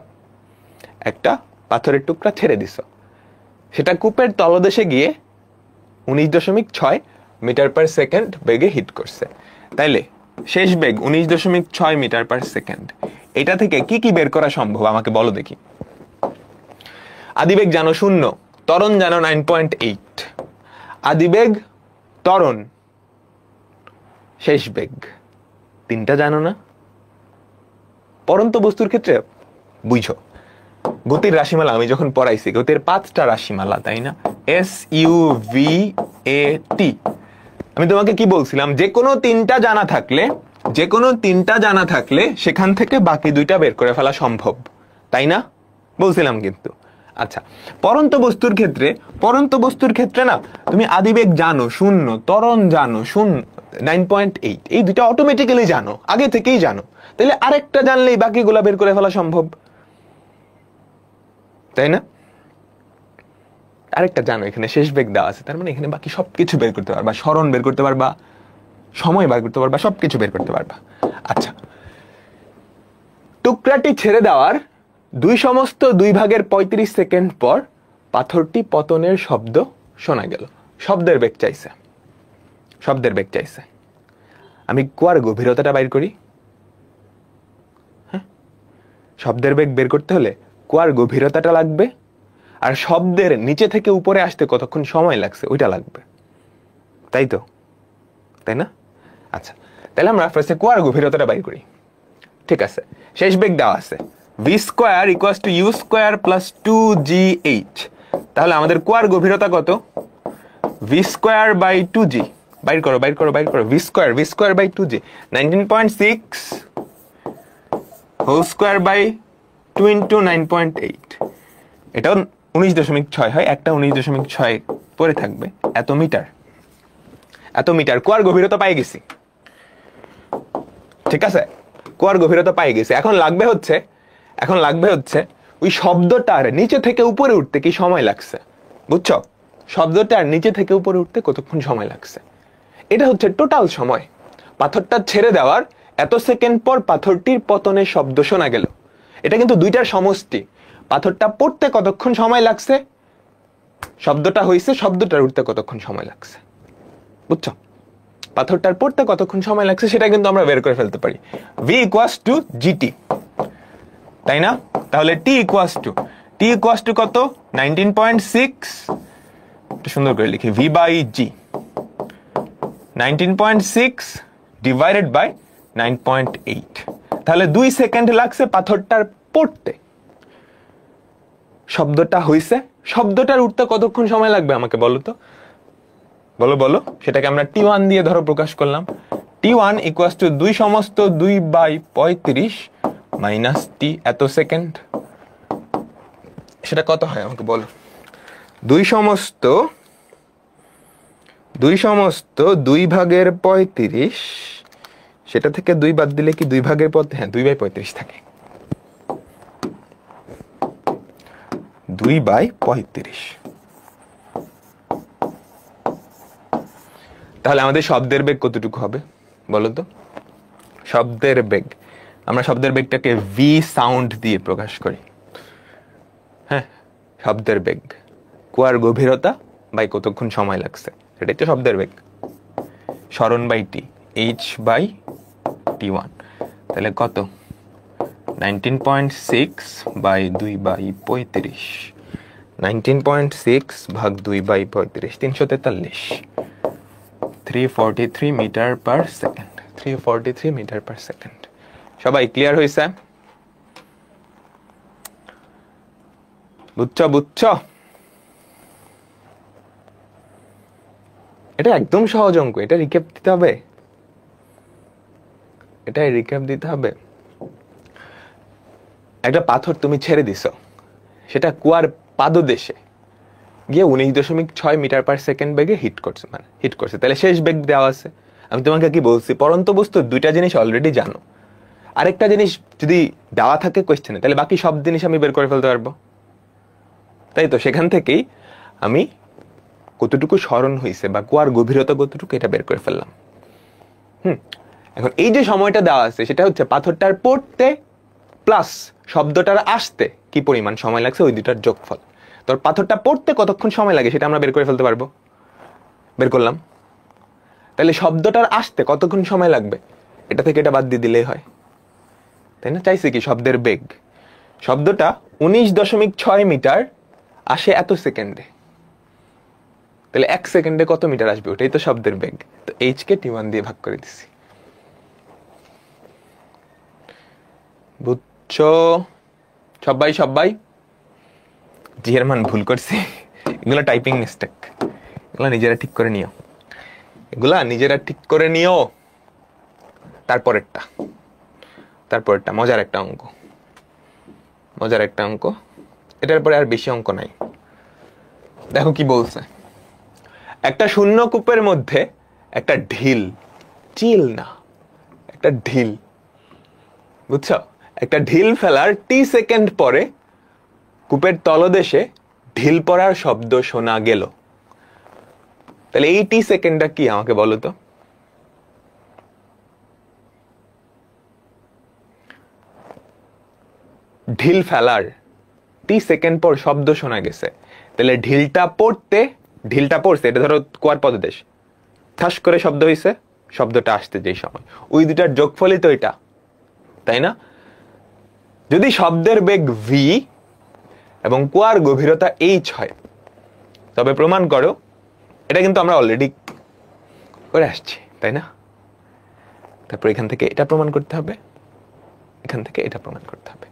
[SPEAKER 1] একটা পাথরের টুকরা ছেড়ে দিছ, সেটা কূপের তলদেশে গিয়ে 19.6 মিটার/সেকেন্ড বেগে হিট করছে। তাইলে শেষ বেগ 19.6 মিটার/সেকেন্ড। এটা থেকে কি কি বের করা সম্ভব আমাকে বলো দেখি। আদিবেগ জানো 0, ত্বরণ জানো 9.8। আদিবেগ, ত্বরণ, শেষ বেগ, তিনটা জানো না? পরন্ত বস্তুর ক্ষেত্রে বুঝো, গতির রাশিমালা আমি যখন পড়াইছি, গতির 5টা রাশিমালা, তাই না? SUVAT। আমি তোমাকে কি বলছিলাম? যে কোনো তিনটা জানা থাকলে সেখান থেকে বাকি 2টা বের করে ফেলা সম্ভব, তাই না? বলছিলাম কিন্তু। আচ্ছা, পরন্ত বস্তুর ক্ষেত্রে না, তুমি আদিবেগ জানো 0, ত্বরণ জানো 9.8, এই 2টা অটোমেটিক্যালি জানো, আগে থেকেই জানো। তাহলে আরেকটা জানলেই বাকিগুলা বের করে ফেলা সম্ভব, তাই না? আরেকটা জানো, এখানে শেষ বেগ দেওয়া আছে, তার মানে এখানে বাকি সবকিছু বের করতে পারবা, স্মরণ বের করতে পারবা, সময় বের করতে পারবা, সবকিছু বের করতে পারবা। আচ্ছা, টুকরাটি ছেড়ে দেওয়ার 2 ভাগের 35 সেকেন্ড পর পাথরটি পতনের শব্দ শোনা গেল। শব্দের বেগ চাইছে। আমি কুয়ার গভীরতাটা বাইর করি। হ্যাঁ, শব্দের বেগ বের করতে হলে কুয়ার গভীরতাটা লাগবে, আর শব্দের নিচে থেকে উপরে আসতে কতক্ষণ সময় লাগছে ওইটা লাগবে, তাই তো? তাই না? আচ্ছা, তাহলে আমরা ফার্স্টে কুয়ার গভীরতাটা বাইর করি। ঠিক আছে, শেষ বেগ দেওয়া আছে v² = u² + 2gh। তাহলে আমাদের কুয়ার গভীরতা কত? v²/2g। বাইর করো v²/2g 19.6 2 × 9.8। এটাও 19.6 হয়, একটা 19.6 পরে থাকবে এত মিটার। এত মিটার কুয়ার গভীরতা পাই গেছি, ঠিক আছে? কুয়ার গভীরতা পাই গেছি। এখন লাগবে হচ্ছে ওই শব্দটার নিচে থেকে উপরে উঠতে কি সময় লাগছে, বুঝছো? শব্দটার নিচে থেকে উপরে উঠতে কতক্ষণ সময় লাগছে, এটা হচ্ছে টোটাল সময়। পাথরটা ছেড়ে দেওয়ার এত সেকেন্ড পর পাথরটির পতনের শব্দ শোনা গেল, এটা কিন্তু দুইটার সমষ্টি। পাথরটা পড়তে কতক্ষণ সময় লাগছে, শব্দটা হয়েছে, শব্দটার উঠতে কতক্ষণ সময় লাগছে, বুঝছো? পাথরটার পড়তে কতক্ষণ সময় লাগছে সেটা কিন্তু আমরা বের করে ফেলতে পারি। v ইকুয়ালস টু gt, তাই না? তাহলে t ইকুয়ালস টু কত? 19.6, সুন্দর করে লিখি, v by g, 19.6 divided by 9.8। তাহলে 2 সেকেন্ড লাগছে পাথরটার পড়তে। শব্দটা হইছে, শব্দটার উঠতে কতক্ষণ সময় লাগবে আমাকে বলো তো, বলো। সেটাকে আমরা t1 দিয়ে ধরো প্রকাশ করলাম। t1 ইকুয়ালস টু 2 সমস্ত 2/35 মাইনাস t এত সেকেন্ড। সেটা কত হয় আমাকে বলো? 2 সমস্ত 2/35, সেটা থেকে 2 বাদ দিলে কি 2/, হ্যাঁ 2/35 থাকে। 2/35। তাহলে আমাদের শব্দের বেগ কতটুকু হবে বলো তো? শব্দের বেগ, আমরা শব্দের বেগটাকে ভি সাউন্ড দিয়ে প্রকাশ করি। হ্যাঁ, শব্দের বেগ কুয়ার গভীরতা বাই কতক্ষণ সময় লাগছে, এটাই তো শব্দের বেগ। স্মরণ by T, H by t1। তাহলে কত? 19.6 বাই 2/35, 19.6 ভাগ 2/35, 343, 343 metre per second, 343 metre per second. সবাই ক্লিয়ার হয়েছে? বুঝছো? এটা একদম সহজ অঙ্ক, এটা রিক্যাপ দিতে হবে। একটা পাথর তুমি ছেড়ে দিছো, সেটা কুয়ার পাদদেশে গিয়ে 19.6 মিটার পার সেকেন্ড বেগে হিট করছে। তাহলে শেষ বেগ দেওয়া আছে। আমি তোমাকে কি বলছি, পরন্ত বস্তু দুইটা জিনিস অলরেডি জানো। আরেকটা জিনিস যদি দেওয়া থাকে কোয়েশ্চেনে, তাহলে বাকি সব জিনিস আমি বের করে ফেলতে পারবো, তাই তো? সেখান থেকেই আমি কতটুকু স্মরণ হয়েছে বা কুয়ার গভীরতা কতটুকু এটা বের করে ফেললাম। এখন এই যে সময়টা দেওয়া আছে সেটা হচ্ছে পাথরটার পড়তে প্লাস শব্দটার আসতে কি পরিমাণ সময় লাগছে, ওই দুটার যোগফল। তোর পাথরটা পড়তে কতক্ষণ সময় লাগে সেটা আমরা বের করে ফেলতে পারবো, বের করলাম। তাহলে শব্দটার আসতে কতক্ষণ সময় লাগবে, এটা থেকে এটা বাদ দিয়ে দিলেই হয়, তাই না? চাইছে কি শব্দের বেগ, শব্দটা 19.6 মিটার আসে এত সেকেন্ডে, তাহলে 1 সেকেন্ডে কত মিটার আসবে, ওটাই তো শব্দের বেগ। তো এইচ কে t1 দিয়ে ভাগ করে দিছি। বুঝছো সবাই? জি এর মান ভুল করছি, এগুলো টাইপিং মিস্টেক, এগুলো নিজেরা ঠিক করে নিও। তারপরেরটা মজার একটা অঙ্ক, এটার পরে আর বেশি অঙ্ক নাই। দেখো কি বলছে, একটা শূন্য কূপের মধ্যে একটা ঢিল, চিল না, একটা ঢিল, বুঝছো? একটা ঢিল ফেলার টি সেকেন্ড পরে কূপের তলদেশে ঢিল পড়ার শব্দ শোনা গেল। তাহলে এই টি সেকেন্ডটা কি আমাকে বলো তো? ঢিল ফেলার টি সেকেন্ড পর শব্দ শোনা গেছে, তাহলে ঢিলটা পড়ছে, এটা ধরো কুয়ার পদদেশ, ঠাস করে শব্দ হয়েছে, শব্দটা আসতে যেই সময়, ওই দুটার যোগফলই তো এটা, তাই না? যদি শব্দের বেগ ভি এবং কুয়ার গভীরতা এইচ হয়, তবে প্রমাণ করো, এটা কিন্তু আমরা অলরেডি করে আসছি, তাই না? তারপর এখান থেকে এটা প্রমাণ করতে হবে, এখান থেকে এটা প্রমাণ করতে হবে।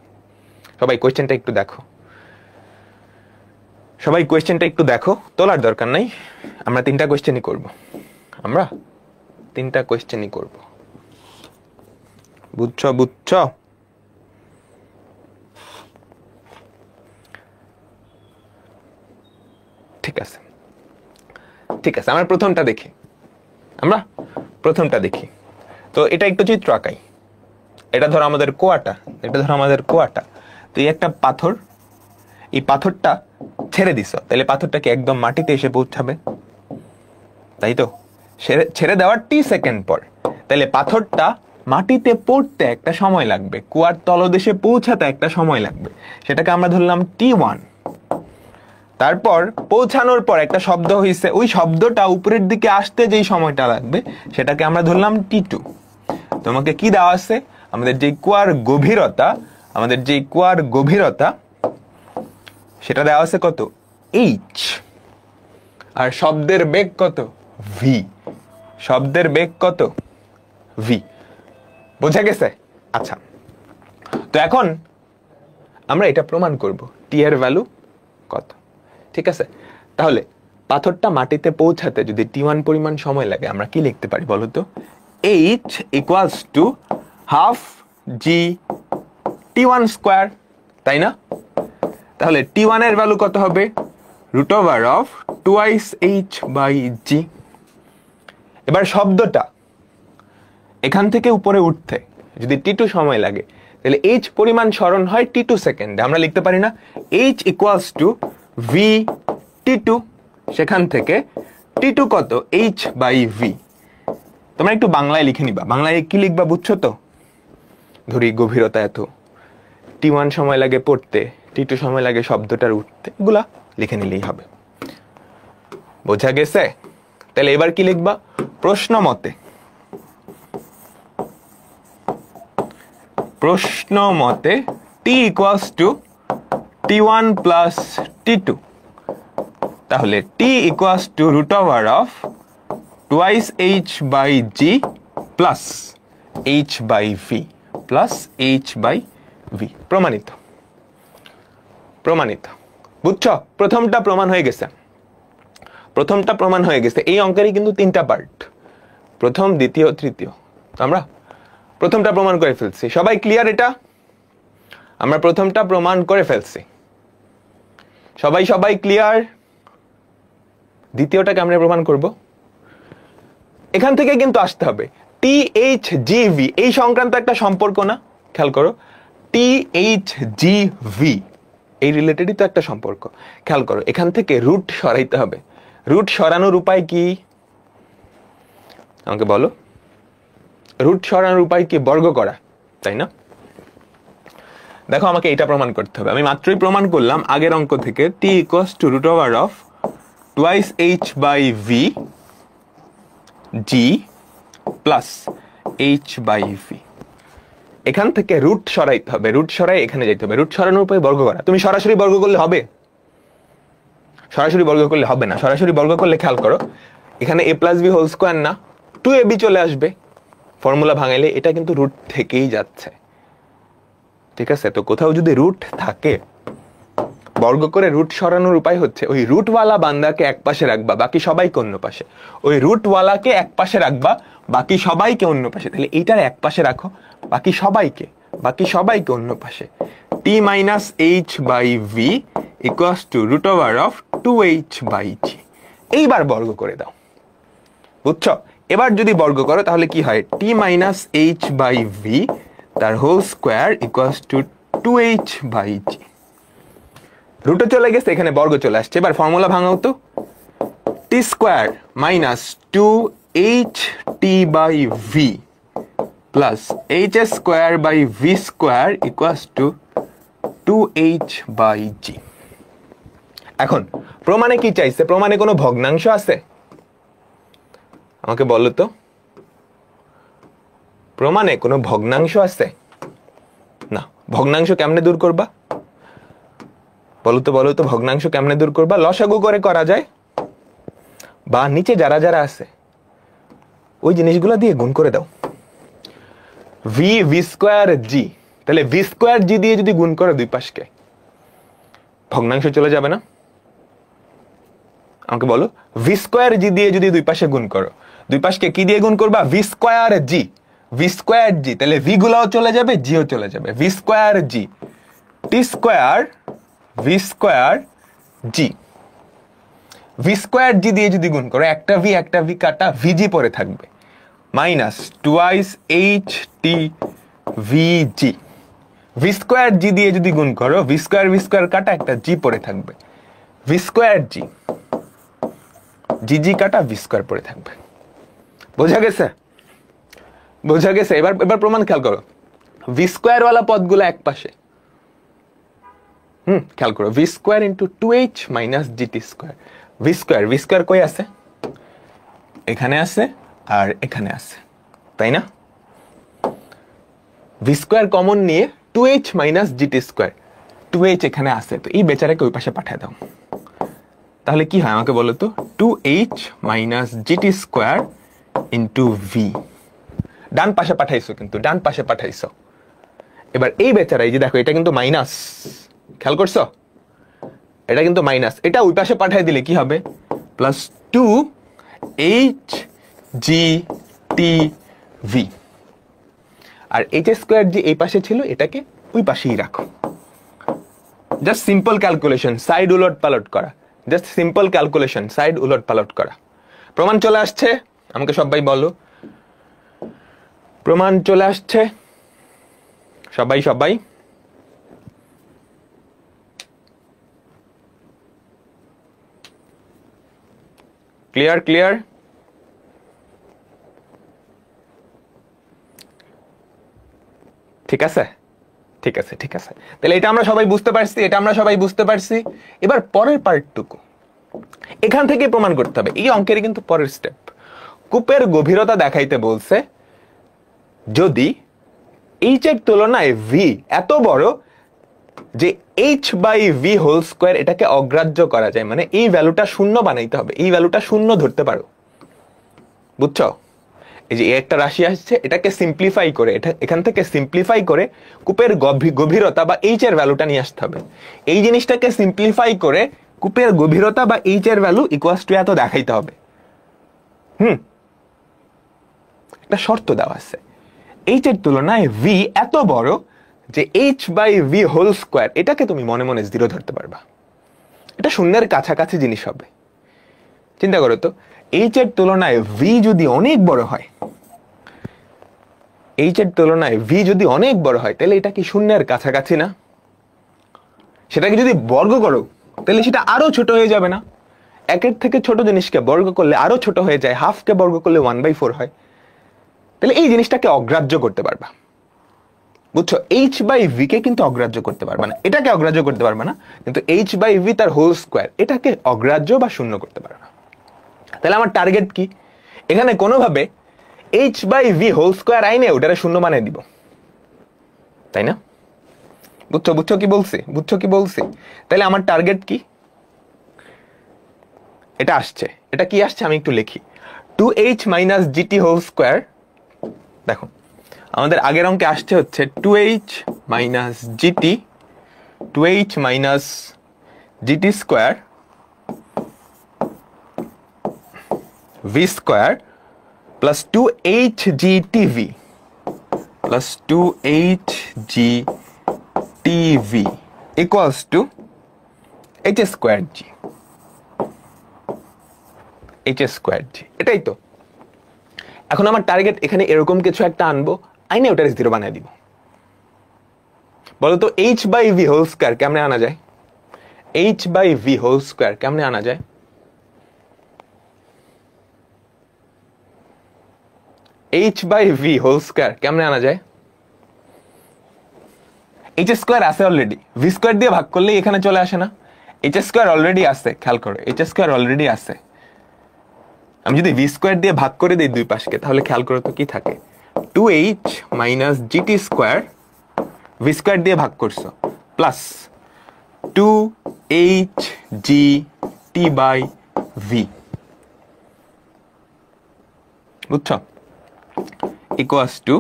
[SPEAKER 1] সবাই কোয়েশ্চেনটা একটু দেখো, তোলার দরকার নাই, আমরা 3টা কোয়েশ্চেনই করব। বুঝছো? ঠিক আছে, ঠিক আছে, আমরা প্রথমটা দেখি। তো এটা একটু চিত্র আঁকাই। এটা ধরো আমাদের কোয়াটা, তো এই একটা পাথর, এই পাথরটা ছেড়ে দিছ, তাহলে পাথরটা কি একদম মাটিতে এসে পৌঁছাবে? তাই তো, ছেড়ে দেওয়ার টি সেকেন্ড পর, তাহলে পাথরটা মাটিতে পড়তে একটা সময় লাগবে, কুয়ার তলদেশে পৌঁছাতে একটা সময় লাগবে, সেটাকে আমরা ধরলাম T1। তারপর পৌঁছানোর পর একটা শব্দ হয়েছে, ওই শব্দটা উপরের দিকে আসতে যেই সময়টা লাগবে সেটাকে আমরা ধরলাম T2। তোমাকে কি দেওয়া আছে? আমাদের যে কুয়ার গভীরতা সেটা দেওয়া আছে কত? h, আর শব্দের বেগ কত? v। বোঝা গেছে? আচ্ছা, তো এখন আমরা এটা প্রমাণ করব টি এর ভ্যালু কত। ঠিক আছে, তাহলে পাথরটা মাটিতে পৌঁছাতে যদি T1 পরিমাণ সময় লাগে, আমরা কি লিখতে পারি বলো তো? h equals to half G T1 square, তাই না? তাহলে T1 এর ভ্যালু কত হবে? √of টুয়াইস h বাই জি। এবার শব্দটা এখান থেকে উপরে উঠতে যদি T2 সময় লাগে, তাহলে h পরিমাণ সরণ হয় T2 সেকেন্ডে। আমরা লিখতে পারি না h equals two v T2, সেখান থেকে T2 কত? h by v। তোমরা একটু বাংলায় লিখে নিবা। বাংলায় কি লিখবা বুঝছো তো? ধরি গভীরতা এত, T1 সময় লাগে পড়তে, T2 সময় লাগে শব্দটার উঠতে, এগুলা লিখে নিলেই হবে। বোঝা গেছে? তাহলে এবার কি লিখবা? প্রশ্ন মতে t equals two T1 plus T2, তাহলে t equals to √of twice h by g plus h by v। প্রমাণিত। বুঝছো? প্রথমটা প্রমাণ হয়ে গেছে। এই অঙ্কেরই কিন্তু 3টা পার্ট, প্রথম, দ্বিতীয়, তৃতীয়। তো আমরা প্রথমটা প্রমাণ করে ফেলছি। সবাই ক্লিয়ার? এটা আমরা প্রথমটা প্রমাণ করে ফেলছি। সবাই ক্লিয়ার? দ্বিতীয়টাকে আমরা প্রমাণ করব। এখান থেকে কিন্তু আসতে হবে THGV, এই সংক্রান্ত একটা সম্পর্ক না? খেয়াল করো, THGV এই রিলেটেডই তো একটা সম্পর্ক। খেয়াল করো, এখান থেকে রুট সরাইতে হবে। রুট সরানোর উপায় কি আমাকে বলো? রুট সরানোর উপায় কি? বর্গ করা, তাই না? দেখো, আমাকে এটা প্রমাণ করতে হবে। আমি মাত্রই প্রমাণ করলাম আগের অঙ্ক থেকে, t equals to √of twice h by v g plus h by v। এখান থেকে রুট সরাইতে হবে, রুট সরাই এখানে যেতে হবে। রুট সরানোর উপায় বর্গ করা। তুমি সরাসরি বর্গ করলে হবে? সরাসরি বর্গ করলে হবে না। সরাসরি বর্গ করলে খেয়াল করো, এখানে a plus b whole square না, 2ab চলে আসবে। ফর্মুলা ভাঙাইলে এটা কিন্তু রুট থেকেই যাচ্ছে। ঠিক আছে, তো কোথাও যদি রুট থাকে, বর্গ করে রুট সরানোর উপায় হচ্ছে ওই রুটওয়ালা বান্দাকে এক পাশে রাখবা, বাকি সবাইকে অন্য পাশে। ওই রুটওয়ালাকে এক পাশে রাখবা, বাকি সবাইকে অন্য পাশে। তাহলে এইটার এক পাশে রাখো, বাকি সবাইকে অন্য পাশে। t minus h by v equals to √of 2h by g। এইবার বর্গ করে দাও। বুঝছো? এবার যদি বর্গ করো তাহলে কি হয়? t minus h by v তার whole square equals to 2h by g। রুটে চলে গেছে, এখানে বর্গ চলে আসছে। এবার ফর্মুলা ভাঙাও তো। t square minus 2ht by v plus h square by v square equals to 2h by g। এখন প্রমাণে কি চাইছে? প্রমাণে কোনো ভগ্নাংশ আছে? আমাকে বলো তো, প্রমাণে কোনো ভগ্নাংশ আছে? না। ভগ্নাংশ কেমনে দূর করবা? বলো তো ভগ্নাংশ কেমনে দূর করবা? লসাগু করে করা যায়, বা নিচে যারা যারা আছে ওই জিনিসগুলো দিয়ে গুণ করে দাও। v স্কোয়ার g, তাহলে v স্কোয়ার g দিয়ে যদি গুণ করো দুই পাশকে, ভগ্নাংশ চলে যাবে না? আমাকে বলো, v স্কোয়ার g দিয়ে যদি দুই পাশে গুণ করো, দুই পাশকে কি দিয়ে গুণ করবা? v স্কোয়ার g, তাহলে v গুলাও চলে যাবে, g ও চলে যাবে। v square g, t square v square g, v v square g দিয়ে যদি গুণ করো, একটা ভি কাটা ভিজি পরে থাকবে, মাইনাস টুয়াইস এইচ টি ভিজি। ভি স্কোয়ার জি দিয়ে যদি গুণ করো, ভি স্কোয়ার কাটা একটা জি পরে থাকবে, ভি স্কোয়ার জি, জি কাটা ভি স্কোয়ার পরে থাকবে। বোঝা গেছে? বোঝা গেছে? এবার প্রমাণ খেয়াল করো, ভি স্কোয়ার ওয়ালা পদগুলো এক পাশে, খেয়াল করো, V square into 2h minus g t square. V square কই আছে? এখানে আছে আর এখানে আছে, তাই না? ভি স্কোয়ার কমন নিয়ে 2h minus g t square, 2h এখানে আছে, তো এই বেচারাকে ওই পাশে পাঠিয়ে দাও। তাহলে কি হয় আমাকে বলো তো? 2h minus g t square into v. ডান পাশে পাঠাইছো, কিন্তু ডান পাশে পাঠাইছো। এবার এই বেচারা, এই যে দেখো, এটা কিন্তু মাইনাস, খেয়াল করছো? এটা কিন্তু মাইনাস, এটা ওই পাশে পাঠিয়ে দিলে কি হবে? Plus 2h g T V. আর এইচ স্কোয়ার যে এই পাশে ছিল, এটাকে ওই পাশেই রাখো। জাস্ট সিম্পল ক্যালকুলেশন, সাইড উলট পালট করা, জাস্ট সিম্পল ক্যালকুলেশন, সাইড উলট পালট করা। প্রমাণ চলে আসছে? আমাকে সবাই বলো, প্রমাণ চলে আসছে? সবাই ক্লিয়ার? ঠিক আছে। তাহলে এটা আমরা সবাই বুঝতে পারছি, এবার পরের পার্টটুকু এখান থেকে প্রমাণ করতে হবে। এই অঙ্কের কিন্তু পরের স্টেপ, কূপের গভীরতা দেখাইতে বলছে যদি এইচ এর তুলনায় ভি এত বড় যে h by v whole square এটাকে অগ্রাহ্য করা যায়, মানে এই ভ্যালুটা শূন্য বানাইতে হবে, এই ভ্যালুটা শূন্য ধরতে পারো। বুঝছো? এই যে একটা রাশি আসছে, এটাকে সিম্পলিফাই করে, এখান থেকে সিম্পলিফাই করে কূপের গভীরতা বা এইচ এর ভ্যালুটা নিয়ে আসতে হবে। এই জিনিসটাকে সিম্পলিফাই করে কূপের গভীরতা বা এইচ এর ভ্যালু ইকুয়ালস টু এত দেখাইতে হবে। একটা শর্ত দেওয়া আছে, এইচ এর তুলনায় ভি এত বড় যে h by v whole square এটাকে তুমি মনে মনে 0 ধরতে পারবা। এটা শূন্যের কাছাকাছি জিনিস হবে। চিন্তা করো তো, এইচ এর তুলনায় ভি যদি অনেক বড় হয়, তাহলে এটা কি শূন্যের কাছাকাছি না? সেটাকে যদি বর্গ করো তাহলে সেটা আরো ছোট হয়ে যাবে না? একের থেকে ছোট জিনিসকে বর্গ করলে আরো ছোট হয়ে যায়, হাফকে বর্গ করলে 1/4 হয়। তাহলে এই জিনিসটাকে অগ্রাহ্য করতে পারবা। বুঝছো? এইচ বাই ভি কে কিন্তু অগ্রাহ্য করতে পারবা না, এটাকে অগ্রাহ্য করতে পারবা না, কিন্তু এইচ বাই ভি তার হোল স্কোয়ার এটাকে অগ্রাহ্য বা শূন্য করতে পারবা। তাহলে আমার টার্গেট কি? এখানে কোনোভাবে h by v whole square আইনে ওটারে শূন্য বানিয়ে দিব, তাই না? বুঝছো কি বলছি? তাহলে আমার টার্গেট কি? এটা আসছে, এটা কি আসছে আমি একটু লিখি, 2h minus GT whole square. দেখো আমাদের আগের অঙ্কে আসছে হচ্ছে 2h minus g t square v square plus 2h g t v equals to h square g. এটাই তো। এখন আমার টার্গেট এখানে এরকম কিছু একটা আনবো, আইনে ওটার 0 বানিয়ে দিব। বলতো h by v whole square কেমনে আনা যায়? h by v whole square কেমনে আনা যায়? h by v whole square কেমনে আনা যায়? h স্কোয়ার আছে অলরেডি, ভি স্কোয়ার দিয়ে ভাগ করলেই এখানে চলে আসে না? h স্কোয়ার অলরেডি আছে, খেয়াল করো, h স্কোয়ার অলরেডি আছে। আমি যদি ভি স্কোয়ার দিয়ে ভাগ করে দিই দুই পাশকে, তাহলে খেয়াল করো তো কি থাকে, 2h minus g t square, v square দিয়ে ভাগ করছো, plus 2h g t by v. বুঝছো? Equals to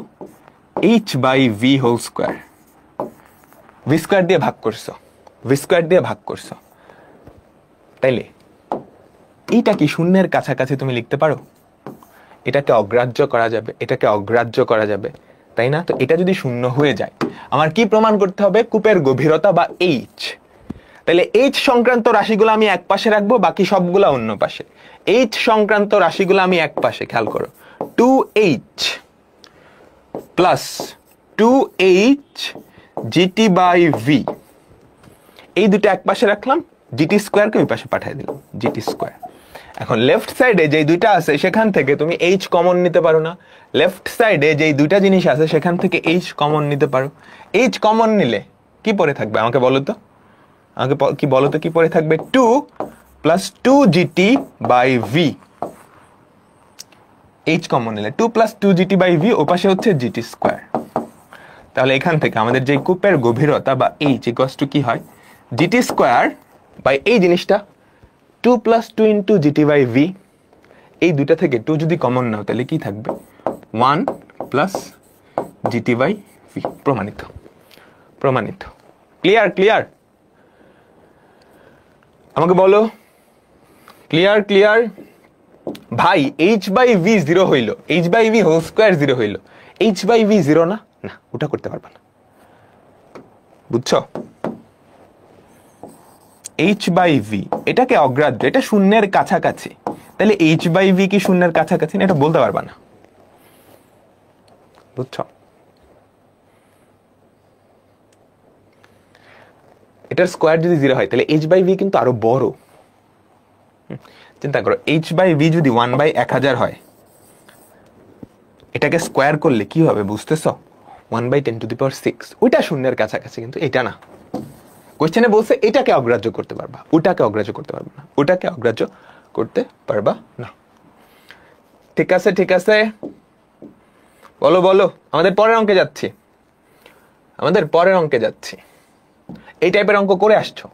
[SPEAKER 1] h by v whole square. V square দিয়ে ভাগ করছো, তাইলে এইটা কি শূন্যের কাছাকাছি তুমি লিখতে পারো? এটাকে অগ্রাহ্য করা যাবে, তাই না? তো এটা যদি শূন্য হয়ে যায়, আমার কি প্রমাণ করতে হবে? কূপের গভীরতা বা এইচ তাহলে এইচ সংক্রান্ত রাশিগুলো আমি এক পাশে রাখবো, বাকি সবগুলা অন্য পাশে। এইচ সংক্রান্ত রাশিগুলো আমি এক পাশে, খেয়াল করো। 2h plus 2h GT by v, এই দুটো এক পাশে রাখলাম, জিটি স্কোয়ারকে ওই পাশে পাঠিয়ে দিলাম, জিটি স্কোয়ার। এখন লেফট সাইডে যে দুইটা আছে সেখান থেকে তুমি এইচ কমন নিতে পারো না? লেফট সাইডে যে দুইটা জিনিস আছে সেখান থেকে এইচ কমন নিতে পারো। এইচ কমন নিলে কি পড়ে থাকবে আমাকে বলো তো, কি বলো তো কি পড়ে থাকবে? 2 plus 2 gt by v. H common নিলে 2 প্লাস 2 জিটি বাই ভি, ও পাশে হচ্ছে জিটি স্কোয়ার। তাহলে এখান থেকে আমাদের যে কূপের গভীরতা বা এইচ ইকুয়ালস টু কি হয়? জিটি স্কোয়ার বাই এই জিনিসটা 2 plus 2 into gt by v. এই দুইটা থেকে 2 যদি কমন নাও তাহলে কি থাকবে? 1 প্লাস জিটি বাই ভি। প্রমাণিত, প্রমাণিত। ক্লিয়ার? ক্লিয়ার? আমাকে বলো, ক্লিয়ার? ক্লিয়ার? ভাই এইচ বাই ভি 0 হইল, h by v whole square 0 হইল, এইচ বাই ভি 0 না? না, ওটা করতে পারবা না, বুঝছো? এইচ বাই ভি এটাকে অগ্রাহ্য, এটা শূন্যের কাছাকাছি। তাহলে এইচ বাই ভি কি শূন্যের কাছাকাছি না? এটা বলতে পারবা না, বুঝছো? এটার স্কোয়ার যদি 0 হয় তাহলে এইচ বাই ভি কিন্তু আরো বড়। চিন্তা করো, এইচ বাই ভি যদি 1/1000 হয়, এটাকে স্কোয়ার করলে কি হবে বুঝতেছো? 1/10⁶। ওইটা শূন্যের কাছাকাছি, কিন্তু এটা না। কোশ্চেনে বলছে এটাকে অগ্রাহ্য করতে পারবা, ওটাকে অগ্রাহ্য করতে পারবা না, ওটাকে অগ্রাহ্য করতে পারবা না। ঠিক আছে, ঠিক আছে, বলো বলো। আমাদের পরের অঙ্কে যাচ্ছি, আমাদের পরের অঙ্কে যাচ্ছি। এই টাইপের অঙ্ক করে আসছো,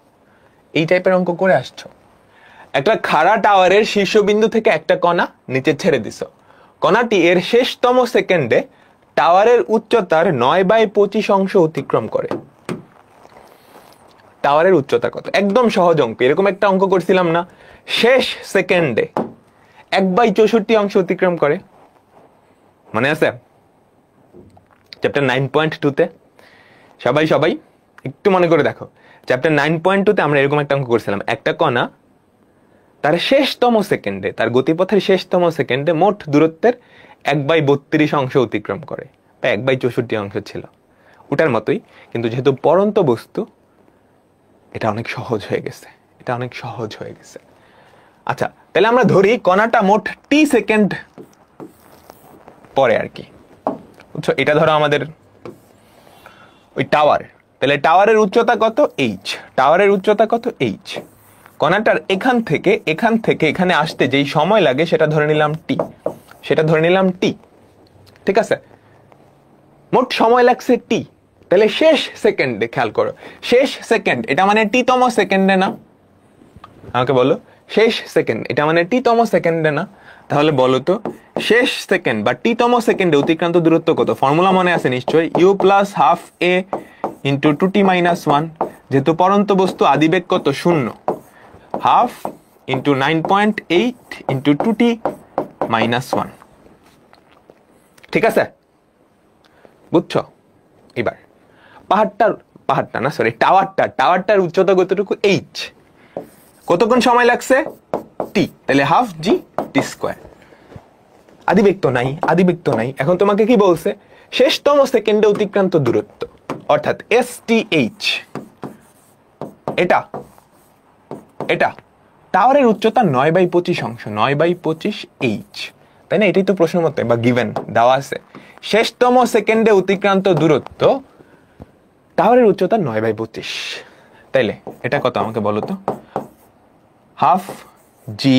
[SPEAKER 1] এই টাইপের অঙ্ক করে আসছো। একটা খাড়া টাওয়ারের শীর্ষবিন্দু থেকে একটা কণা নিচে ছেড়ে দিছ। কণাটি এর শেষতম সেকেন্ডে টাওয়ারের উচ্চতার 9/25 অংশ অতিক্রম করে। টাওয়ারের উচ্চতা কত? একদম সহজ অঙ্ক। এরকম একটা অঙ্ক করছিলাম না? শেষ সেকেন্ডে 1/64 অংশ অতিক্রম করে, মনে আছে? চ্যাপ্টার 9.2 তে সবাই সবাই একটু মনে করে দেখো। চ্যাপ্টার 9.2 তে আমরা এরকম একটা অঙ্ক করছিলাম। একটা কণা তার শেষতম সেকেন্ডে, তার গতিপথের শেষতম সেকেন্ডে মোট দূরত্বের 1/32 অংশ অতিক্রম করে, বা 1/64 অংশ ছিল। ওটার মতোই, কিন্তু যেহেতু পরন্ত বস্তু, এটা অনেক সহজ হয়ে গেছে, এটা অনেক সহজ হয়ে গেছে। আচ্ছা, তাহলে আমরা ধরি কণাটা মোট টি সেকেন্ড পরে আর কি, বুঝছো? এটা ধরো আমাদের ওই টাওয়ার। তাহলে টাওয়ারের উচ্চতা কত? এইচ। টাওয়ারের উচ্চতা কত? এইচ। কণাটার এখান থেকে এখানে আসতে যেই সময় লাগে সেটা ধরে নিলাম টি, সেটা ধরে নিলাম টি। ঠিক আছে, মোট সময় লাগছে টি। তাহলে শেষ সেকেন্ডে, খেয়াল করো, শেষ সেকেন্ড এটা মানে টি-তম সেকেন্ডে না? আমাকে বলো, শেষ সেকেন্ড এটা মানে টি-তম সেকেন্ডে না? তাহলে বলো তো, শেষ সেকেন্ড বা টি-তম সেকেন্ডে অতিক্রান্ত দূরত্ব কত? ফর্মুলা মনে আছে নিশ্চয়ই, u plus half a into 2t minus 1। যেহেতু পরন্ত বস্তু, আদিবেগ কত? 0। Half into 9.8 into 2t minus 1। ঠিক আছে, বুঝছো? এবার পাহাড়টা না, সরি, টাওয়ারটার উচ্চতা কতটুকু? এইচ। কতক্ষণ সময় লাগছে? টি। তাহলে হাফ জি টি স্কোয়ার। আদিবেগ তো নাই, আদিবেগ তো নাই। এখন তোমাকে কি বলছে? শেষতম সেকেন্ডে অতিক্রান্ত দূরত্ব, অর্থাৎ STH। এটা এটা টাওয়ারের উচ্চতা 9/25 অংশ, 9/25 এইচ, তাই না? এটাই তো প্রশ্ন মতে বা গিভেন দেওয়া আছে। শেষতম সেকেন্ডে অতিক্রান্ত দূরত্ব, টাওয়ারের উচ্চতা 9/25। তাইলে এটা কত আমাকে বলো তো? Half G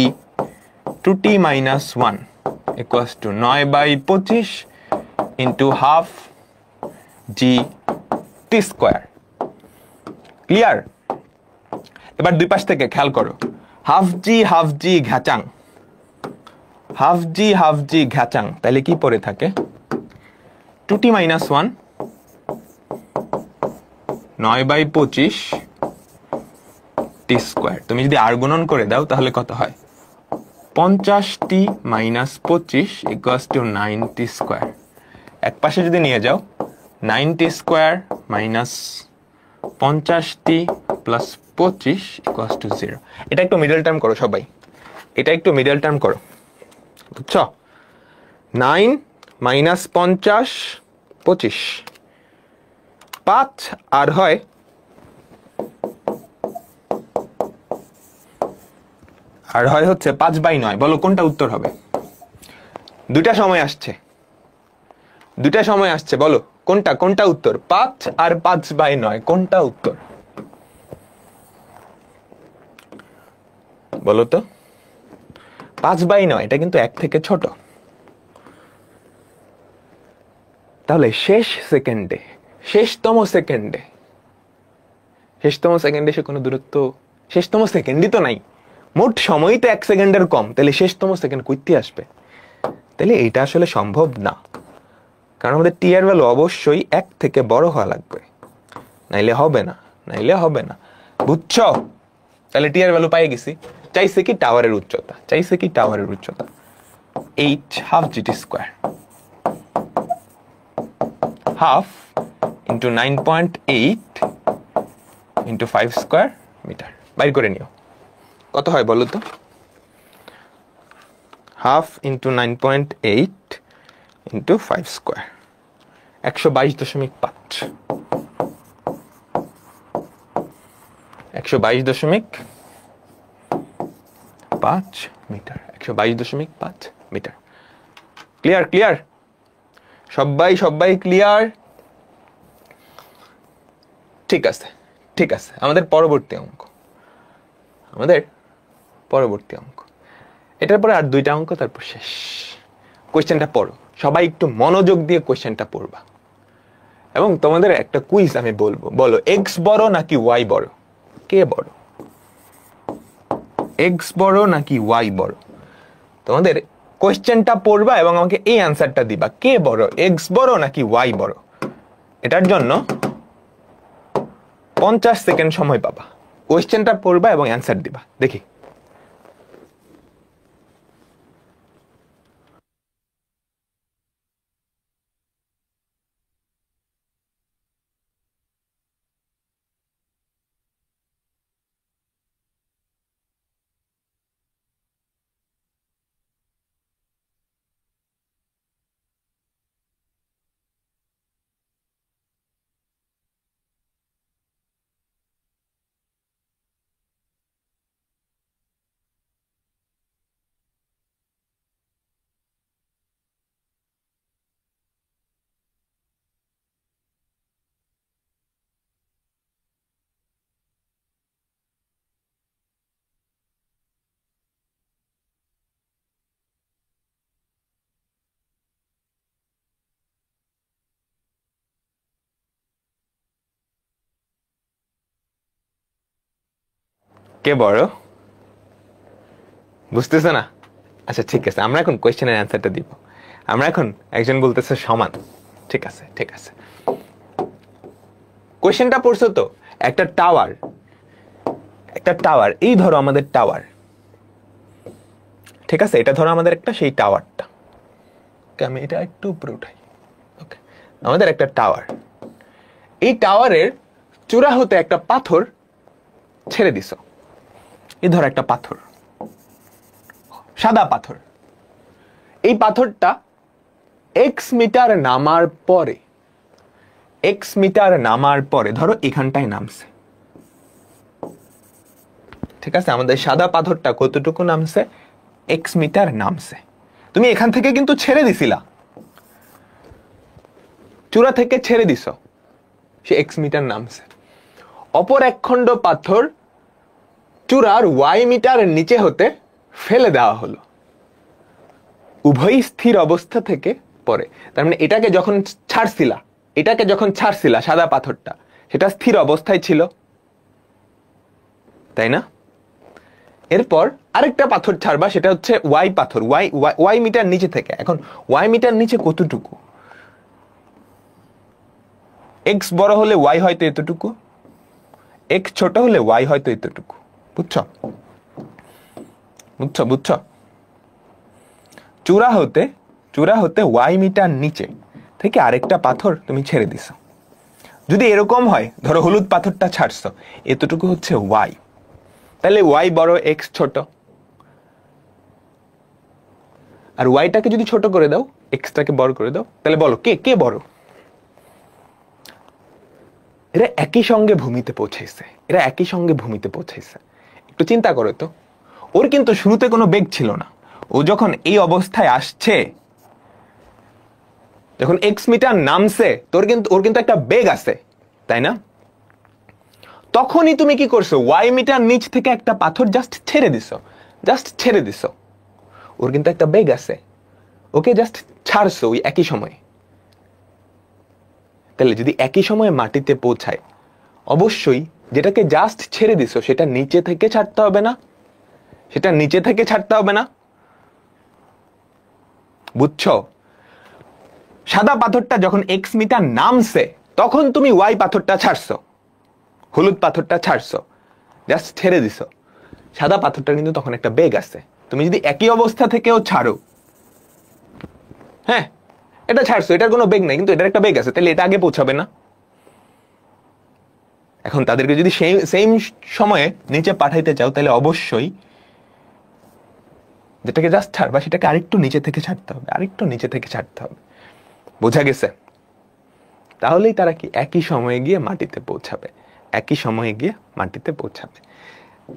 [SPEAKER 1] 2t minus 1 equals to 9/25 into half g t square. Clear? এবার দুই পাশ থেকে খেয়াল করো, হাফ জি ঘাচাং, হাফ জি ঘাচাং। তাহলে কি পড়ে থাকে? 2t মাইনাস 1 9/25 টি স্কোয়ার। তুমি যদি আর গুণন করে দাও তাহলে কত হয়? 50t minus 25 equals to 9t square. এক পাশে যদি নিয়ে যাও, 9t square minus 50t plus 25 equals to 0। এটা একটু মিডল টার্ম করো সবাই, এটা একটু মিডল টার্ম করো, বুঝছো? 9 মাইনাস 50 25, 5 আর হয় হচ্ছে 5/9। বলো কোনটা উত্তর হবে? দুইটা সময় আসছে, বলো কোনটা উত্তর? 5 আর 5/9 কোনটা উত্তর? বলো তো। 5/9 এটা কিন্তু 1 থেকে ছোট। তাহলে শেষতম সেকেন্ডে সে কোনো দূরত্ব, শেষতম সেকেন্ডই তো নাই, মোট সময়ই তো 1 সেকেন্ডের কম, তাহলে শেষতম সেকেন্ড কইতে আসবে? তাহলে এটা আসলে সম্ভব না, কারণ আমাদের টি এর ভ্যালু অবশ্যই 1 থেকে বড় হওয়া লাগবে, নাইলে হবে না, বুঝছো? তাহলে টি এর ভ্যালু পাই গেছি। চাইছে কি টাওয়ারের উচ্চতা, 8 half gt square, half into 9.8 into 5 square metre. বাইর করে নিও কত হয় বলো তো। Half into 9.8 into 5 square, 122.5, 122.5 metre, 122.5 metre. Clear? সবাই ক্লিয়ার? ঠিক আছে। আমাদের পরবর্তী অঙ্ক, এটার পরে আর 2টা অঙ্ক, তারপর শেষ। কোয়েশ্চেনটা পড়ো সবাই, একটু মনোযোগ দিয়ে কোয়েশ্চেনটা পড়বা, এবং তোমাদের একটা কুইজ আমি বলবো, বলো এক্স বড় নাকি ওয়াই বড়? কে বড়? এক্স বড় নাকি ওয়াই বড়? তোমাদের কোয়েশ্চেনটা পড়বা এবং আমাকে এই অ্যান্সারটা দিবা, কে বড়, এক্স বড় নাকি ওয়াই বড়? এটার জন্য 50 সেকেন্ড সময় পাবা। কোয়েশ্চেনটা পড়বা এবং অ্যান্সার দিবা, দেখি। কে বড় বুঝতেছে না? আচ্ছা ঠিক আছে, আমরা এখন কোয়েশ্চেনের অ্যান্সারটা দিব। আমরা এখন, একজন বলতেছে সমান, ঠিক আছে। কোয়েশ্চেনটা পড়ছো তো, একটা টাওয়ার, এই ধরো আমাদের টাওয়ার, ঠিক আছে? এটা ধরো আমাদের একটা সেই টাওয়ারটা, আমি এটা একটু উপরে উঠাই, ওকে। আমাদের একটা টাওয়ার, এই টাওয়ারের চূড়া হতে একটা পাথর ছেড়ে দিছো। এই ধরো একটা পাথর, সাদা পাথর, এই পাথরটা x মিটার নামার পরে ধরো এখানটায় নামছে, ঠিক আছে? আমাদের সাদা পাথরটা কতটুকু নামছে? x মিটার নামছে। তুমি এখান থেকে কিন্তু ছেড়ে দিছিলা, চূড়া থেকে ছেড়ে দিছ, সে x মিটার নামছে। অপর এক খণ্ড পাথর চূড়ার y মিটার নিচে হতে ফেলে দেওয়া হলো, উভয়ই স্থির অবস্থা থেকে পরে। তার মানে এটাকে যখন ছাড়ছিলা সাদা পাথরটা, সেটা স্থির অবস্থায় ছিল, তাই না? এরপর আরেকটা পাথর ছাড়বা, সেটা হচ্ছে ওয়াই পাথর, ওয়াই মিটার নিচে থেকে। এখন ওয়াই মিটার নিচে কতটুকু? এক্স বড় হলে ওয়াই হয়তো এতটুকু, এক্স ছোট হলে ওয়াই হয়তো এতটুকু, বুঝছো? চূড়া হতে ওয়াই মিটার নিচে থেকে আরেকটা পাথর তুমি ছেড়ে দিছো, যদি এরকম হয়, ধরো হলুদ পাথরটা ছাড়ছো, এতটুকু হচ্ছে ওয়াই, তাহলে ওয়াই বড়, এক্স ছোট। আর ওয়াইটাকে যদি ছোট করে দাও, এক্সটাকে বড় করে দাও, তাহলে বলো কে কে বড়? এরা একই সঙ্গে ভূমিতে পৌঁছাইছে, এরা একই সঙ্গে ভূমিতে পৌঁছাইছে। একটু চিন্তা করো তো, ওর কিন্তু শুরুতে কোনো বেগ ছিল না। ও যখন এই অবস্থায় আসছে, যখন এক্স মিটার নামছে, ওর কিন্তু একটা বেগ আছে, তাই না? তখনই তুমি কি করছো? ওয়াই মিটার নিচ থেকে একটা পাথর জাস্ট ছেড়ে দিছো। ওর কিন্তু একটা বেগ আছে, ওকে জাস্ট ছাড়ছো ওই একই সময়। তাহলে যদি একই সময়ে মাটিতে পৌঁছায়, অবশ্যই যেটাকে জাস্ট ছেড়ে দিছো সেটা নিচে থেকে ছাড়তে হবে না? বুঝছো? সাদা পাথরটা যখন এক্স মিটার নামছে, তখন তুমি ওয়াই পাথরটা ছাড়ছো, হলুদ পাথরটা ছাড়ছো, জাস্ট ছেড়ে দিছো। সাদা পাথরটা কিন্তু তখন একটা বেগ আছে। তুমি যদি একই অবস্থা থেকেও ছাড়ো, হ্যাঁ এটা ছাড়ছো, এটার কোনো বেগ নাই, কিন্তু এটার একটা বেগ আছে, তাহলে এটা আগে পৌঁছাবে না? এখন তাদেরকে যদি সেম সময়ে নিচে পাঠাইতে চাও, তাহলে অবশ্যই যেটাকে জাস্ট ছাড়বা সেটাকে আরেকটু নিচে থেকে ছাড়তে হবে। বোঝা গেছে? তাহলেই তারা কি একই সময়ে গিয়ে মাটিতে পৌঁছাবে।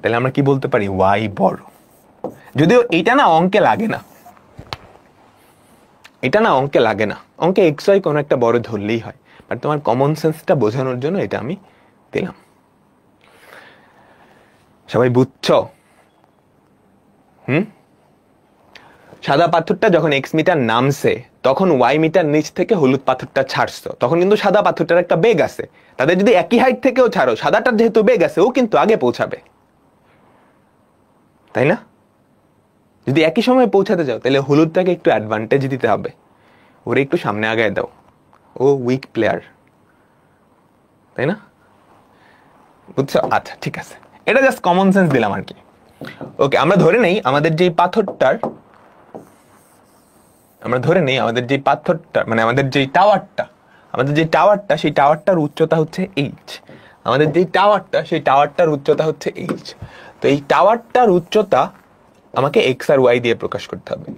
[SPEAKER 1] তাহলে আমরা কি বলতে পারি? ওয়াই বড়। যদিও এটা না অঙ্কে লাগে না, অঙ্কে এক্স ওয়াই কোনো একটা বড় ধরলেই হয়, বাট তোমার কমন সেন্সটা বোঝানোর জন্য এটা আমি দিলাম। সবাই বুঝছো? সাদা পাথরটা যখন এক্স মিটার নামছে, তখন ওয়াই মিটার নিচ থেকে হলুদ পাথরটা ছাড়ছো, তখন কিন্তু সাদা পাথরটার একটা বেগ আছে। তাদের যদি একই হাইট থেকেও ছাড়ো, সাদাটার যেহেতু বেগ আছে, ও কিন্তু আগে পৌঁছাবে, তাই না? যদি একই সময়ে পৌঁছাতে যাও, তাহলে হলুদটাকে একটু অ্যাডভান্টেজ দিতে হবে, ওরে একটু সামনে আগায় দাও, ও উইক প্লেয়ার, তাই না? বুঝছো? আচ্ছা ঠিক আছে, এটা জাস্ট কমন সেন্স দিলাম আর কি। ওকে, আমরা ধরে নেই আমাদের যে পাথরটার মানে আমাদের যে টাওয়ারটা, সেই টাওয়ারটার উচ্চতা হচ্ছে এইচ। সেই টাওয়ারটার উচ্চতা হচ্ছে এইচ। তো এই টাওয়ারটার উচ্চতা আমাকে এক্স আর ওয়াই দিয়ে প্রকাশ করতে হবে,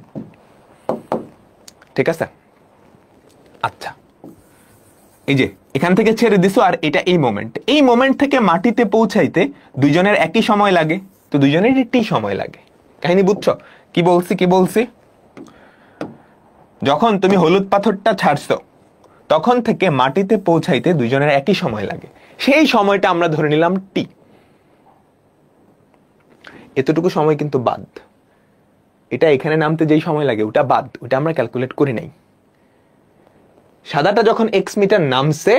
[SPEAKER 1] ঠিক আছে? আচ্ছা, এই যে এখান থেকে ছেড়ে দিছো, আর এটা এই মোমেন্ট থেকে মাটিতে পৌঁছাইতে দুইজনের একই সময় লাগে, তো দুইজনের টি সময় লাগে। কাহিনী বুঝছো? কি বলছি? যখন তুমি হলুদ পাথরটা ছাড়ছো, তখন থেকে মাটিতে পৌঁছাইতে দুইজনের একই সময় লাগে, সেই সময়টা আমরা ধরে নিলাম টি। এতটুকু সময় কিন্তু বাদ, এটা এখানে নামতে যেই সময় লাগে ওটা বাদ, ওটা আমরা ক্যালকুলেট করি নাই। সাদাটা যখন এক্স মিটার নামছে,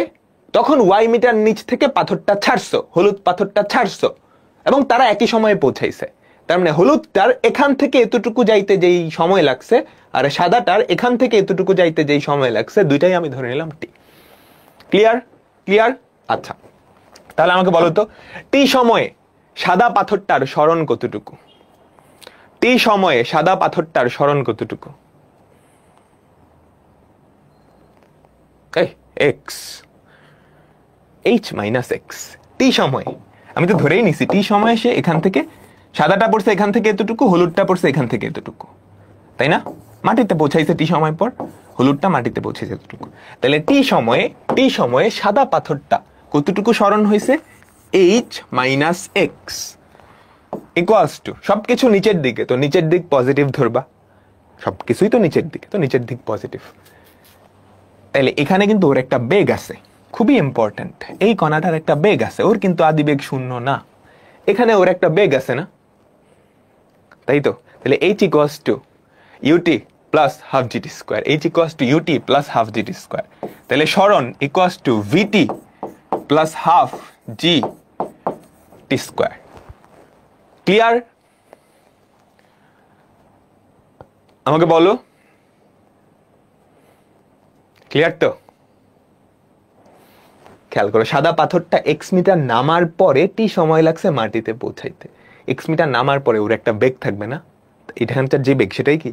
[SPEAKER 1] তখন ওয়াই মিটার নিচ থেকে পাথরটা ছাড়ছো, হলুদ পাথরটা ছাড়ছো, এবং তারা একই সময়ে পৌঁছাইছে। তার মানে হলুদটার এখান থেকে এতটুকু যাইতে যেই সময় লাগছে, আর সাদাটার এখান থেকে এতটুকু যাইতে যেই সময় লাগছে, দুইটাই আমি ধরে নিলাম টি। ক্লিয়ার? আচ্ছা, তাহলে আমাকে বলো তো, টি সময়ে সাদা পাথরটার সরণ কতটুকু? X, h minus x. T সময়ে আমি তো ধরেই নিছি, টি সময়ে সে এখান থেকে, সাদাটা পড়ছে এখান থেকে এতটুকু, হলুদটা পড়ছে এখান থেকে এতটুকু, তাই না? মাটিতে পৌঁছাইছে টি সময় পর, হলুদটা মাটিতে পৌঁছেছে এতটুকু। তাহলে টি সময়ে সাদা পাথরটা কতটুকু সরণ হয়েছে? H minus x equals to, সবকিছু নিচের দিকে, তো নিচের দিক পজিটিভ ধরবা, সবকিছুই তো নিচের দিকে, তো নিচের দিক পজিটিভ। তাহলে এখানে কিন্তু ওর একটা বেগ আছে, খুবই ইম্পর্টেন্ট, এই কণাটার একটা বেগ আছে, ওর কিন্তু আদি বেগ 0 না, এখানে ওর একটা বেগ আছে না, তাই তো? তাহলে h equals to UT plus half GT square, তাহলে সরণ equals to vt plus half g t square. Clear? আমাকে বলো, ক্লিয়ার তো? খেয়াল করো, সাদা পাথরটা এক্স মিটার নামার পরে টি সময় লাগছে মাটিতে পৌঁছাইতে। এক্স মিটার নামার পরে ওর একটা বেগ থাকবে না, এখানকার যে বেগ সেটাই কি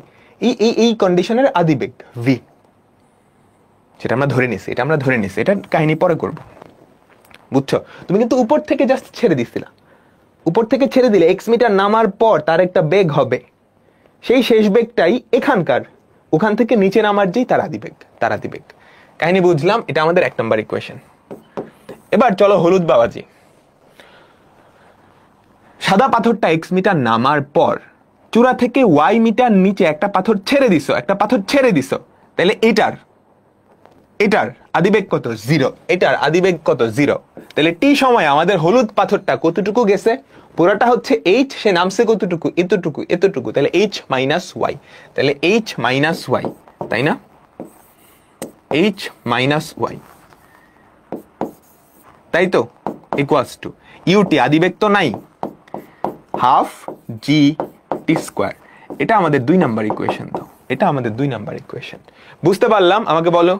[SPEAKER 1] এই কন্ডিশনের আদি বেগ ভি, সেটা আমরা ধরে নিছি, এটা কাহিনী পরে করব। বুঝছো? তুমি কিন্তু উপর থেকে জাস্ট ছেড়ে দিছিলা, উপর থেকে ছেড়ে দিলে এক্স মিটার নামার পর তার একটা বেগ হবে, সেই শেষ বেগটাই এখানকার ওখান থেকে নিচে নামার যেই তার আদি বেগ। কাহিনী বুঝলাম, এটা আমাদের 1 নম্বর ইকুয়েশন। এবার চলো হলুদ বাবাজি। সাদা পাথরটা এক্স মিটার নামার পর চূড়া থেকে ওয়াই মিটার নিচে একটা পাথর ছেড়ে দিছো, তাহলে এটার আদিবেগ কত? 0। এটার আদিবেগ কত? 0। তাহলে টি সময় আমাদের হলুদ পাথরটা কতটুকু গেছে? পুরোটা হচ্ছে h, সে নামছে কতটুকু? এতটুকু। তাহলে h মাইনাস ওয়াই, তাহলে h মাইনাস ওয়াই, তাই না? h মাইনাস ওয়াই, তাই তো, ইকুয়ালস টু ইউটি, আদিবেগ তো নাই, হাফ জি টি স্কোয়ার। এটা আমাদের 2 নাম্বার ইকুয়েশন। তো এটা আমাদের 2 নাম্বার ইকুয়েশন। বুঝতে পারলাম? আমাকে বলো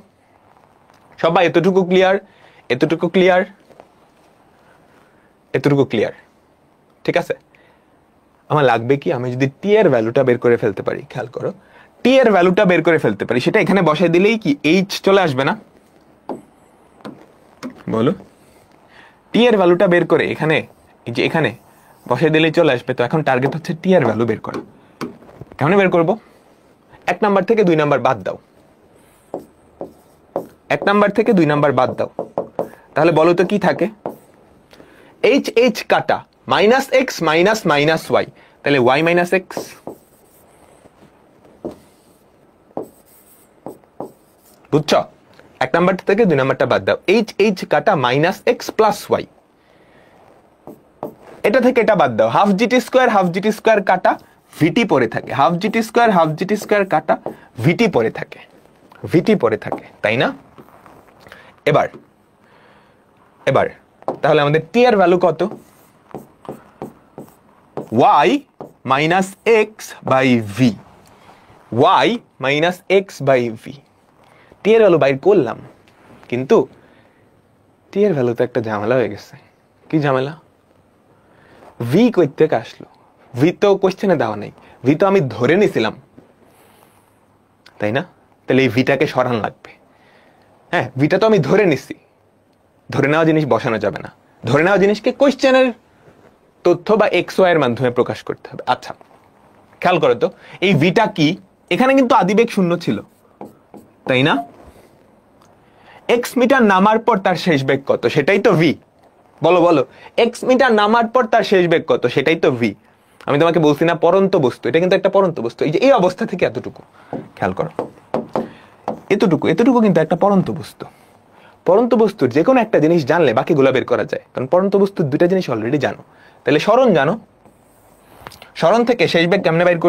[SPEAKER 1] সবাই, এতটুকু ক্লিয়ার? ঠিক আছে। আমার লাগবে কি, আমি যদি টি এর ভ্যালুটা বের করে ফেলতে পারি, খেয়াল করো, টি এর ভ্যালুটা বের করে ফেলতে পারি, সেটা এখানে বসাই দিলেই কি এইচ চলে আসবে না? বলো, টি এর ভ্যালুটা বের করে এখানে, এই যে এখানে বসাই দিলেই চলে আসবে। তো এখন টার্গেট হচ্ছে টি এর ভ্যালু বের করা। কেমন বের করবো? 1 নাম্বার থেকে 2 নাম্বার বাদ দাও, 1 নাম্বার থেকে 2 নাম্বার বাদ দাও। তাহলে বলো তো কি থাকে? h কাটা মাইনাস এক্স মাইনাস ওয়াই, তাহলে ওয়াই মাইনাস এক্স, বুঝছো? 1 নাম্বার থেকে 2 নাম্বারটা বাদ দাও, h কাটা মাইনাস এক্স প্লাস ওয়াই, এটা থেকে এটা বাদ দাও, হাফ জিটি স্কোয়ার কাটা ভিটি পরে থাকে, হাফ জিটি স্কোয়ার কাটা ভিটি পরে থাকে, তাই না? এবার তাহলে আমাদের টি এর ভ্যালু কত? y minus x by v, y minus x by v. T এর ভ্যালু বাইর করলাম, কিন্তু টি এর ভ্যালু তো একটা ঝামেলা হয়ে গেছে। কি ঝামেলা? ভি কই থেকে আসলো? ভি তো কোশ্চেনে দেওয়া নেই, ভি তো আমি ধরে নিছিলাম, তাই না? তাহলে এই ভিটাকে সরান লাগবে। হ্যাঁ, ভিটা তো আমি ধরে নিছি, ধরে নেওয়া জিনিস বসানো যাবে না, ধরে নেওয়া জিনিসকে কোশ্চেনের তথ্য বা এক্স ওয়াই এর মাধ্যমে প্রকাশ করতে হবে। আচ্ছা, খেয়াল করো তো, এই ভিটা কি? এখানে কিন্তু আদিবেগ 0 ছিল, তাই না? এক্স মিটার নামার পর তার শেষ বেগ কত? সেটাই তো ভি। বলো, এক্স মিটার নামার পর তার শেষ বেগ কত? সেটাই তো ভি। আমি তোমাকে বলছি না পরন্ত বস্তু, এটা কিন্তু একটা পরন্ত বস্তু। এই যে এই অবস্থা থেকে এতটুকু, খেয়াল করো, এতটুকু কিন্তু একটা পরন্ত বস্তু। পরন্ত বস্তুর যে কোনো একটা জিনিস জানলে বাকিগুলো বের করা যায়, কারণ পরন্ত বস্তুর 2টা জিনিস অলরেডি জানো। তাহলে সরণ জানো, সরণ থেকে শেষ বেগ কেমনে বাইর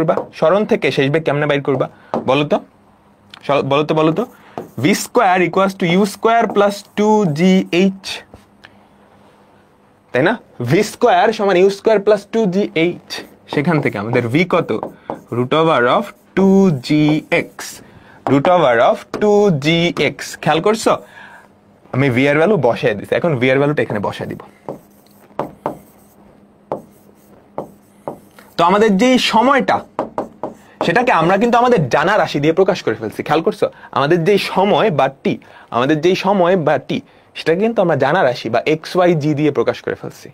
[SPEAKER 1] করবা? বলো তো v square equals to u square plus 2gh, তাই না? ভি স্কোয়ার সমান ইউ স্কোয়ার প্লাস 2gh। সেখান থেকে আমাদের ভি কত? Root over of 2gx। খেয়াল করছো? আমি ভি এর ভ্যালু বসাই দিছি, এখন ভি এর ভ্যালুটা এখানে বসাই দিব। তো আমাদের যে সময়টা, সেটাকে আমরা কিন্তু আমাদের জানা রাশি দিয়ে প্রকাশ করে ফেলছি। খেয়াল করছো? আমাদের যে সময় বা টি, সেটাকে কিন্তু আমরা জানা রাশি বা এক্স ওয়াই জি দিয়ে প্রকাশ করে ফেলছি।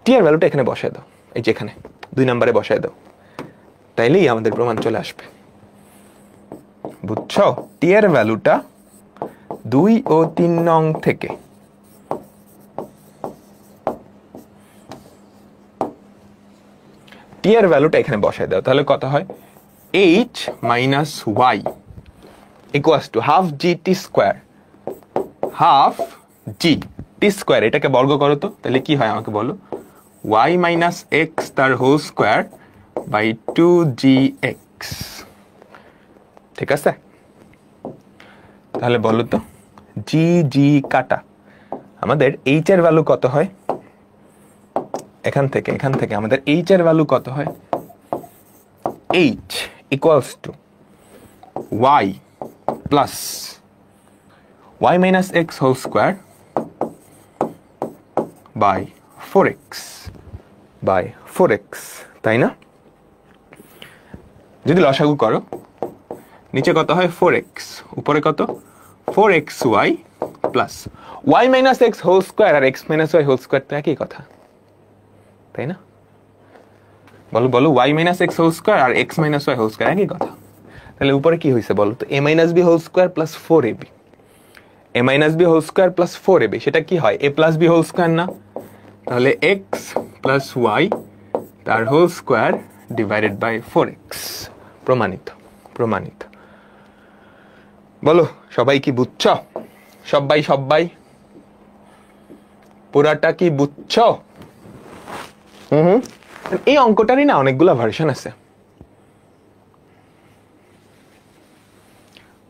[SPEAKER 1] টি এর ভ্যালুটা এখানে বসায় দাও, এই যে এখানে 2 নম্বরে বসায় দাও, তাইলেই আমাদের প্রমাণ চলে আসবে। বুঝছো? টি এর ভ্যালুটা 2 ও 3 নং থেকে টি এর ভ্যালুটা এখানে বসায় দাও, তাহলে কত হয়? h minus y equals to half g t square, half g t square. এটাকে বর্গ করো তো, তাহলে কি হয় আমাকে বলো? y মাইনাস এক্স তার হোল স্কোয়ার বাই 2gx। ঠিক আছে? তাহলে বলো তো, জি কাটা আমাদের h এর ভ্যালু কত হয়? এখান থেকে আমাদের h এর ভ্যালু কত হয়? h equals to y plus y minus x whole square by 4x, তাই না? যদি লসাগু করো, নিচে কত হয়? 4x, উপরে কত? 4xy plus y minus x whole square আর x minus y whole square তো একই কথা, তাই না? বলো বলো, y minus x whole square আর x minus y whole square একই কথা। তাহলে উপরে কি হয়েছে বলো তো? a minus b whole square plus 4ab, a minus b whole square plus 4ab, সেটা কি হয়? a plus b whole square না? তাহলে x প্লাস ওয়াই তার whole square divided by 4x। প্রমাণিত, প্রমাণিত। বলো সবাই কি বুঝছ? সবাই সবাই পুরাটা কি বুঝছ? এই অঙ্কটারই না অনেকগুলো ভার্সন আছে।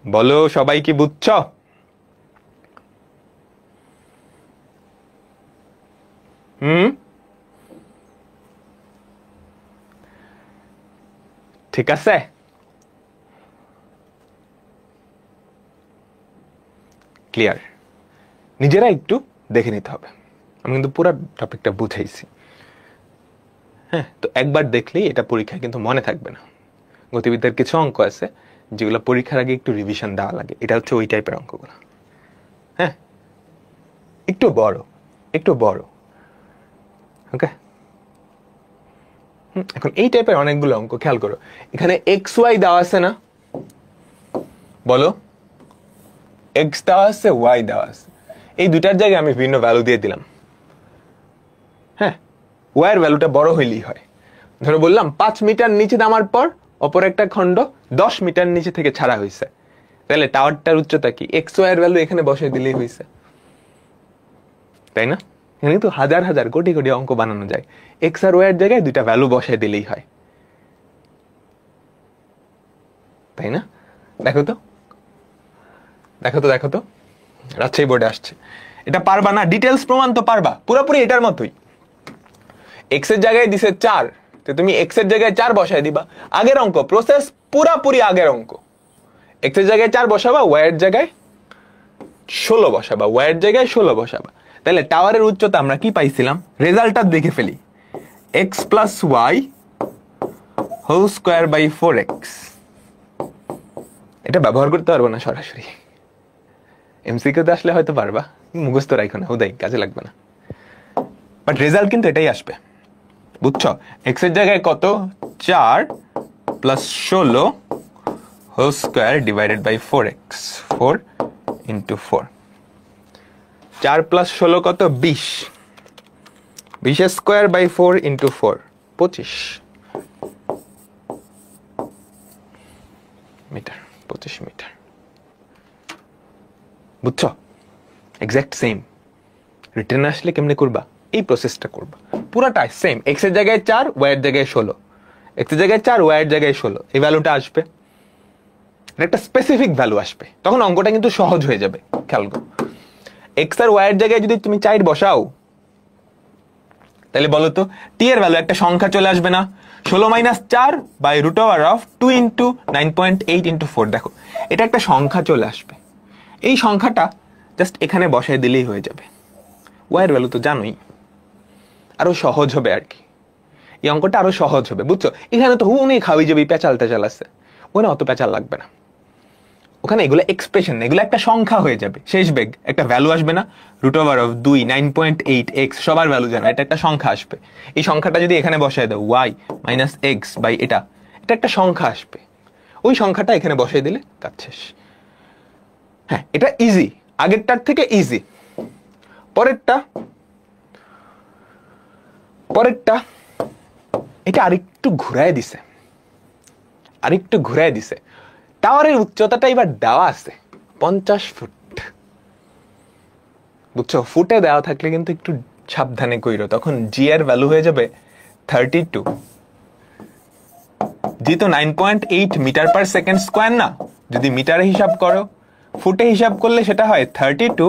[SPEAKER 1] বলো সবাই কি বুঝছ? ঠিক আছে, ক্লিয়ার? নিজেরা একটু দেখে নিতে হবে। আমি কিন্তু পুরো টপিকটা বুঝাইছি। হ্যাঁ, তো একবার দেখলেই এটা পরীক্ষায় কিন্তু মনে থাকবে না। গতিবিদ্যার কিছু অঙ্ক আছে যেগুলো পরীক্ষার আগে একটু রিভিশন দেওয়া লাগে, এটা হচ্ছে ওই টাইপের অঙ্কগুলো। হ্যাঁ, একটু বড়, একটু বড়। ওকে, এখন এই টাইপের অনেকগুলো অঙ্ক খেয়াল করো। এখানে এক্স ওয়াই দেওয়া আছে না? বলো, এক্স দেওয়া আছে, ওয়াই দেওয়া আছে। এই দুটার জায়গায় আমি ভিন্ন ভ্যালু দিয়ে দিলাম। হ্যাঁ, ওয়াই এর ভ্যালুটা বড় হইলেই হয়। ধরো বললাম 5 মিটার নিচে নামার পর অপর একটা খণ্ড 10 মিটার নিচে থেকে ছাড়া হয়েছে, তাহলে টাওয়ারটার উচ্চতা কি? এক্স ওয়াই এর ভ্যালু এখানে বসাই দিলেই হয়েছে, তাই না? এখানে কিন্তু হাজার হাজার কোটি কোটি অঙ্ক বানানো যায়। এক্স আর ওয়াই এর জায়গায় দুইটা ভ্যালু বসাই দিলেই হয়, তাই না? দেখো তো, দেখো তো, দেখো তো, রাজশাহী বোর্ডে আসছে। এটা পারবা না? ডিটেলস প্রমাণ তো পারবা, পুরোপুরি এটার মতোই। এক্স এর জায়গায় দিছে 4, তো তুমি এক্স এর জায়গায় 4 বসাই দিবা। আগের অঙ্ক, প্রসেস পুরাপুরি আগের অঙ্ক। এক্স এর জায়গায় 4 বসাবা, ওয়াই এর জায়গায় 16 বসাবা, ওয়াই এর জায়গায় 16 বসাবা। তাহলে টাওয়ারের উচ্চতা আমরা কি পাইছিলাম? রেজাল্টটা দেখে ফেলি। X plus y whole square by 4x। এটা ব্যবহার করতে পারবো না সরাসরি, এমসিকিউতে আসলে হয়তো পারবা, মুখস্থ রাখো না, হুদাই কাজে লাগবে না। বাট রেজাল্ট কিন্তু এটাই আসবে, বুঝছো? এক্স এর জায়গায় কত? 4 plus 16 whole square divided by 4x। 4 into 4, 4 plus 16 কত? 20। 20 square by 4 into 4, 25 metre, 25 metre. বুঝছো? Exact same. রিটার্ন আসলে কেমনে করবা? এই প্রসেসটা করবা, পুরাটা সেম। এক্স এর জায়গায় 4, ওয়াই এর জায়গায় 16। এক্স এর জায়গায় 4, ওয়াই এর জায়গায় 16, এই ভ্যালুটা আসবে, একটা স্পেসিফিক ভ্যালু আসবে, তখন অঙ্কটা কিন্তু সহজ হয়ে যাবে। খেয়াল করো, এক্স আর ওয়াই এর জায়গায় যদি তুমি 4 বসাও, তাহলে বলো তো টি এর ভ্যালু একটা সংখ্যা চলে আসবে না? 16 minus 4 by root over of 2 into 9.8 into 4। দেখো, এটা একটা সংখ্যা চলে আসবে। এই সংখ্যাটা জাস্ট এখানে বসাই দিলেই হয়ে যাবে। ওয়াই এর ভ্যালু তো জানোই, আরো সহজ হবে আর কি। এই অঙ্কটা আরো সহজ হবে, বুঝছো? এখানে তো অনেক হাবি যাবি পেঁচাল টেচাল আছে, ওখানে অত পেঁচাল লাগবে না। ওখানে এগুলো এক্সপ্রেশন, এগুলো একটা সংখ্যা হয়ে যাবে, শেষ বেগ একটা ভ্যালু আসবে না? রুট ওভার অফ 2, 9.8x, সবার ভ্যালু জানো, এটা একটা সংখ্যা আসবে। এই সংখ্যাটা যদি এখানে বসায় দাও, ওয়াই মাইনাস এক্স বাই এটা একটা সংখ্যা আসবে। ওই সংখ্যাটা এখানে বসাই দিলে কাজ শেষ। হ্যাঁ, এটা ইজি, আগেরটার থেকে ইজি। পরেরটা, পরেরটা এটা আরেকটু ঘুরায় দিছে, আরেকটু ঘুরায় দিছে। টাওয়ারের উচ্চতাটা এবার দেওয়া আছে 50 ফুট, বুঝছো? ফুটে দেওয়া থাকলে কিন্তু একটু সাবধানে কইরো, তখন জি এর ভ্যালু হয়ে যাবে 32। জি তো 9.8 মিটার পার সেকেন্ড স্কোয়ার না? যদি মিটারে হিসাব করো, ফুটে হিসাব করলে সেটা হয় 32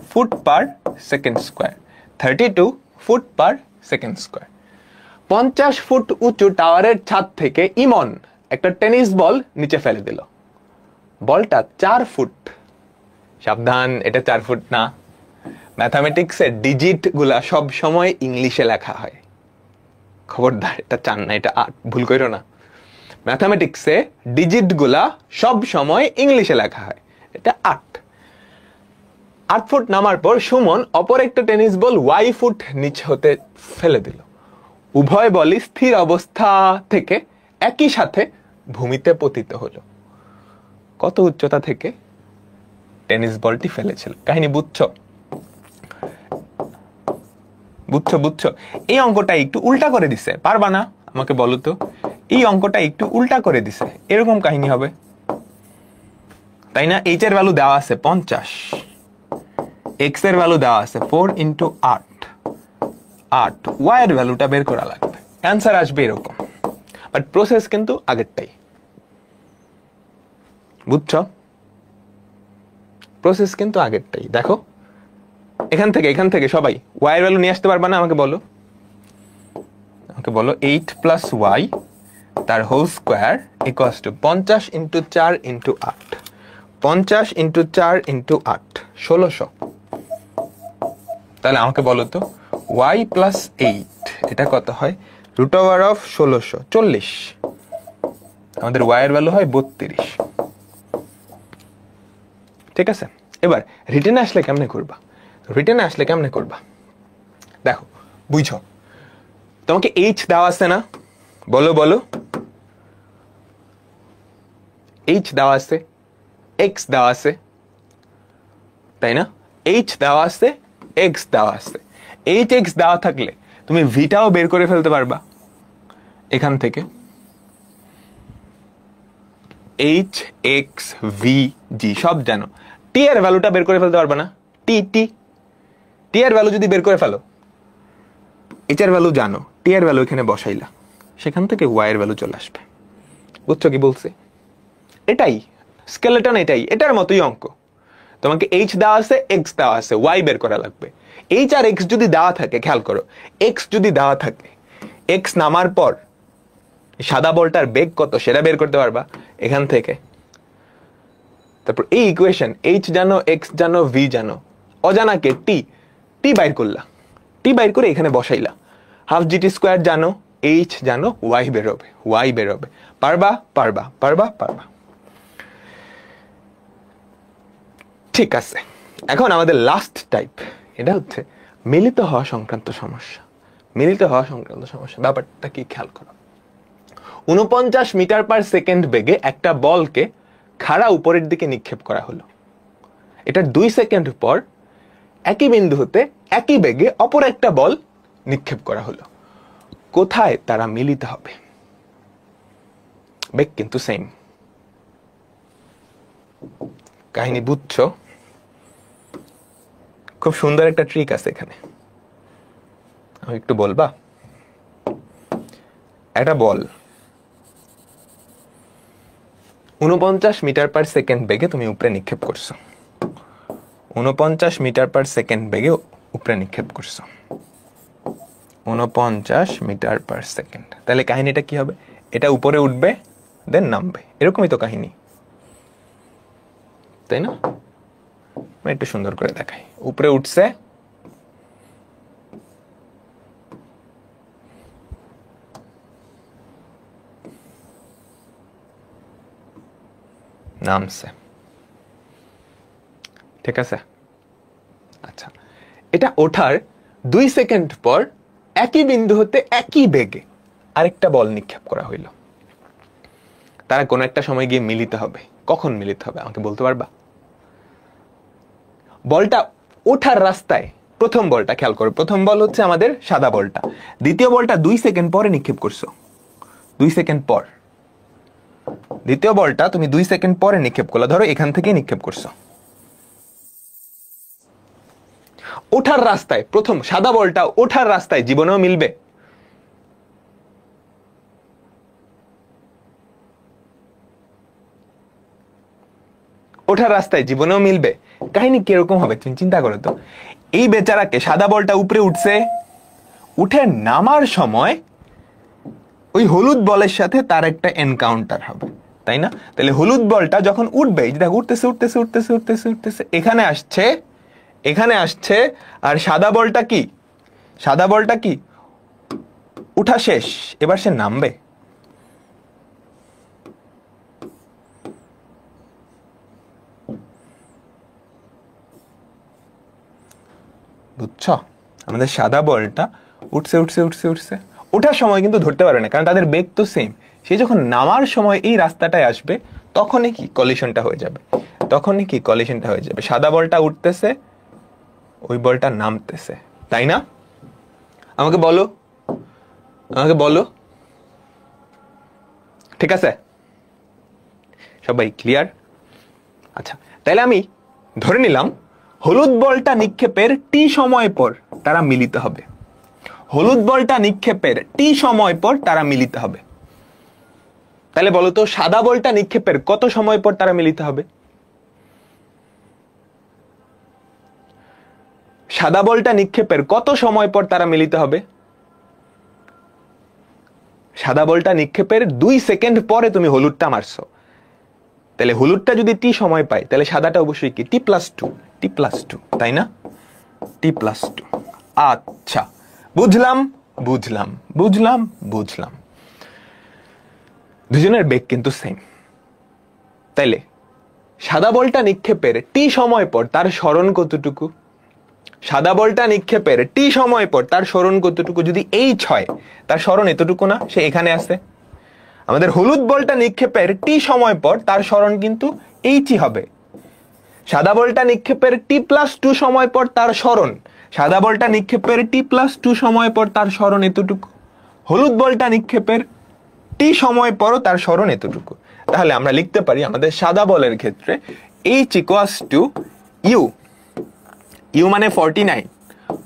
[SPEAKER 1] ফুট পার সেকেন্ড স্কোয়ার। 32 ফুট পার সেকেন্ড স্কোয়ার। 50 ফুট উঁচু টাওয়ারের ছাদ থেকে ইমন একটা টেনিস বল নিচে ফেলে দিল। বলটা 4 ফুট, সাবধান, এটা 4 ফুট না। ম্যাথামেটিক্সে ডিজিট গুলা সব সময় ইংলিশে লেখা হয়, খবরদার এটা 4 না, এটা 8, ভুল করো না। ম্যাথামেটিক্সে ডিজিট গুলা সব সময় ইংলিশে লেখা হয়, এটা 8। 8 ফুট নামার পর সুমন অপর একটা টেনিস বল y ফুট নিচে হতে ফেলে দিল। উভয় বলই স্থির অবস্থা থেকে একই সাথে ভূমিতে পতিত হলো। কত উচ্চতা থেকে টেনিস বলটি ফেলেছিল? কাহিনী বুঝছো? বুঝছো বুঝছো? এই অঙ্কটা একটু উল্টা করে দিছে, পারবা না? আমাকে বলো তো, এই অঙ্কটা একটু উল্টা করে দিছে, এরকম কাহিনী হবে, তাই না? এইচ এর ভ্যালু দেওয়া আছে 50, এক্স এর ভ্যালু দেওয়া আছে 4 ইন্টু 8, ওয়াই এর ভ্যালুটা বের করা লাগবে, অ্যান্সার আসবে এরকম। বাট প্রসেস কিন্তু আগেরটাই, বুঝছো? প্রসেস কিন্তু আগেরটাই। দেখো এখান থেকে সবাই ওয়াই এর ভ্যালু নিয়ে আসতে পারবা না? আমাকে বলো, আমাকে বলো 8 প্লাস ওয়াই তার whole square equals to 50 into 4 into 8, 50 into 4 into 8 1600। তাহলে আমাকে বলো তো ওয়াই প্লাস 8 এটা কত হয়? Root over of 1640। আমাদের ওয়াই এর ভ্যালু হয় 32। ঠিক আছে, এবার রিটেনে আসলে কেমনে করবা? রিটেনে আসলে কেমনে করবা দেখো, বুঝছো? তোমাকে এইচ দেওয়া আছে না? বলো বলো, এইচ দেওয়া আছে, এক্স দেওয়া আছে, তাই না? এইচ দেওয়া আছে, এক্স দেওয়া আছে। এইচ এক্স দেওয়া থাকলে তুমি ভিটাও বের করে ফেলতে পারবা এখান থেকে। এইচ এক্স ভি জি সব জানো, টি এর ভ্যালুটা বের করে ফেলতে পারবা না? টি টি টি এর ভ্যালু যদি বের করে ফেলো, এইচ এর ভ্যালু জানো, টি এর ভ্যালু এখানে বসাইলা, সেখান থেকে ওয়াই এর ভ্যালু চলে আসবে। বুঝছো কি বলছি? এটাই স্কেলেটন, এটার মতোই অঙ্ক। তোমাকে এইচ দেওয়া আছে, এক্স দেওয়া আছে, ওয়াই বের করা লাগবে। এইচ আর এক্স যদি দেওয়া থাকে, খেয়াল করো, এক্স যদি দেওয়া থাকে, এক্স নামার পর সাদা বলটার বেগ কত সেটা বের করতে পারবা এখান থেকে। তারপর এই ইকুয়েশন, এইচ জানো, এক্স জানো, ভি জানো, অজানাকে টি, টি বাইর করলা, টি বাইর করে এখানে বসাইলা, হাফ জিটি স্কোয়ার জানো, এইচ জানো, ওয়াই বেরোবে, ওয়াই বেরোবে। পারবা পারবা পারবা পারবা। ঠিক আছে, এখন আমাদের লাস্ট টাইপ, এটা হচ্ছে মিলিত হওয়া সংক্রান্ত সমস্যা। মিলিত হওয়া সংক্রান্ত সমস্যা ব্যাপারটা কি খেয়াল করো। 49 মিটার পার সেকেন্ড বেগে একটা বলকে খাড়া উপরের দিকে নিক্ষেপ করা হলো। এটার 2 সেকেন্ড পর একই বিন্দু হতে একই বেগে অপর একটা বল নিক্ষেপ করা হলো। কোথায় তারা মিলিত হবে? বেগ কিন্তু সেম। কাহিনী বুঝছো? খুব সুন্দর একটা ট্রিক আছে এখানে, আমি একটু বলবা? একটা বল 49 মিটার পার সেকেন্ড বেগে তুমি উপরে নিক্ষেপ করছো, 49 মিটার পার সেকেন্ড বেগে উপরে নিক্ষেপ করছো, 49 মিটার পার সেকেন্ড। তাহলে কাহিনীটা কি হবে? এটা উপরে উঠবে, দেন নামবে, এরকমই তো কাহিনী, তাই না? একটু সুন্দর করে দেখাই। উপরে উঠছে, নামছে, ঠিক আছে? আচ্ছা, এটা ওঠার 2 সেকেন্ড পর একই বিন্দু হতে একই বেগে আরেকটা বল নিক্ষেপ করা হইল। তারা কোনো একটা সময় গিয়ে মিলিত হবে। কখন মিলিত হবে আমাকে বলতে পারবা? বলটা ওঠার রাস্তায়, প্রথম বলটা খেয়াল করো, প্রথম বল হচ্ছে আমাদের সাদা বলটা, দ্বিতীয় বলটা 2 সেকেন্ড পরে নিক্ষেপ করছো, 2 সেকেন্ড পর। দ্বিতীয় বলটা তুমি 2 সেকেন্ড পরে নিক্ষেপ করলে, ধরো এখান থেকে নিক্ষেপ করছো, ওঠার রাস্তায় প্রথম সাদা বলটা ওঠার রাস্তায় জীবনেও মিলবে? ওঠার রাস্তায় জীবনেও মিলবে। কাহিনী কিরকম হবে তুমি চিন্তা করো তো। এই বেচারাকে সাদা বলটা উপরে উঠছে, উঠে নামার সময় ওই হলুদ বলের সাথে তার একটা এনকাউন্টার হবে, তাই না? তাহলে হলুদ বলটা যখন উঠবে, যেটা উঠতেছে উঠতেছে উঠতেছে উঠতেছে উঠতেছে, এখানে আসছে, এখানে আসছে, আর সাদা বলটা কি, সাদা বলটা কি উঠা শেষ, এবার সে নামবে। বুঝছো? আমাদের সাদা বলটা উঠছে উঠছে উঠছে উঠছে, ওঠার সময় কিন্তু ধরতে পারবে না কারণ তাদের বেগ তো সেম। সে যখন নামার সময় এই রাস্তাটায় আসবে তখনই কি কলিশনটা হয়ে যাবে, তখনই কি কলিশনটা হয়ে যাবে। সাদা বলটা উঠতেছে, ওই বলটা নামতেছে, তাই না? আমাকে বলো, আমাকে বলো, ঠিক আছে? সবাই ক্লিয়ার? আচ্ছা, তাহলে আমি ধরে নিলাম হলুদ বলটা নিক্ষেপের টি সময় পর তারা মিলিত হবে। হলুদ বলটা নিক্ষেপের টি সময় পর তারা মিলিত হবে। তাহলে বলো তো সাদা বলটা নিক্ষেপের কত সময় পর তারা মিলিত হবে? সাদা বলটা নিক্ষেপের কত সময় পর তারা মিলিত হবে? সাদা বলটা নিক্ষেপের 2 সেকেন্ড পরে তুমি হলুদটা মারছো, তাহলে হলুদটা যদি টি সময় পায় তাহলে সাদাটা অবশ্যই কি t+2, t+2, তাই না? t+2। আচ্ছা, বুঝলাম বুঝলাম বুঝলাম বুঝলাম, দুজনের বেগ কিন্তু সেম। তাইলে সাদা বলটা নিক্ষেপের টি সময় পর তার সরণ কতটুকু? সাদা বলটা নিক্ষেপের টি সময় পর তার সরণ কতটুকু? যদি h হয় তার সরণ এতটুকু না, সে এখানে আছে। আমাদের হলুদ বলটা নিক্ষেপের টি সময় পর তার সরণ কিন্তু h হবে। সাদা বলটা নিক্ষেপের t+2 সময় পর তার সরণ, সাদা বলটা নিক্ষেপের t+2 সময় পর তার সরণ এতটুকু। হলুদ বলটা নিক্ষেপের টি সময় পরও তার সরণ এতটুকু। তাহলে আমরা লিখতে পারি আমাদের সাদা বলের ক্ষেত্রে h = u, u মানে 49,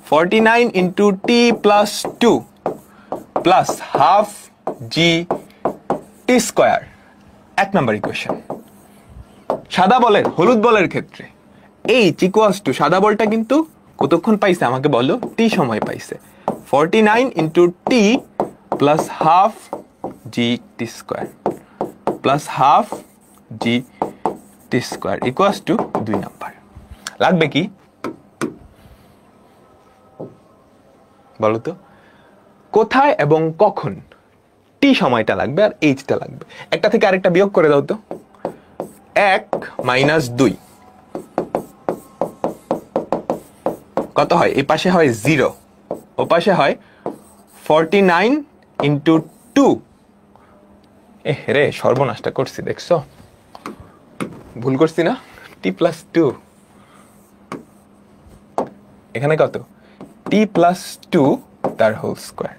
[SPEAKER 1] 49 into t+2 plus half g t square। 1 নম্বর ইকুয়েশন। সাদা বলের হলুদ বলের ক্ষেত্রে h = সাদা বলটা কিন্তু কতক্ষণ পাইছে আমাকে বলো? t সময় পাইছে। 49 into t plus half g t square plus half g t square equals to 2 number. লাগবে কি বলো তো? কোথায় এবং কখন টি সময়টা লাগবে আর এইচটা লাগবে। একটা থেকে আরেকটা বিয়োগ করে দাও তো। 1 - 2 কত হয়? এই পাশে হয় 0, ও পাশে হয় 49 into 2। রে সর্বনাশটা করছি, দেখছো? ভুল করছি না? t+2 এখানে কত? t+2 তার হোল স্কয়ার।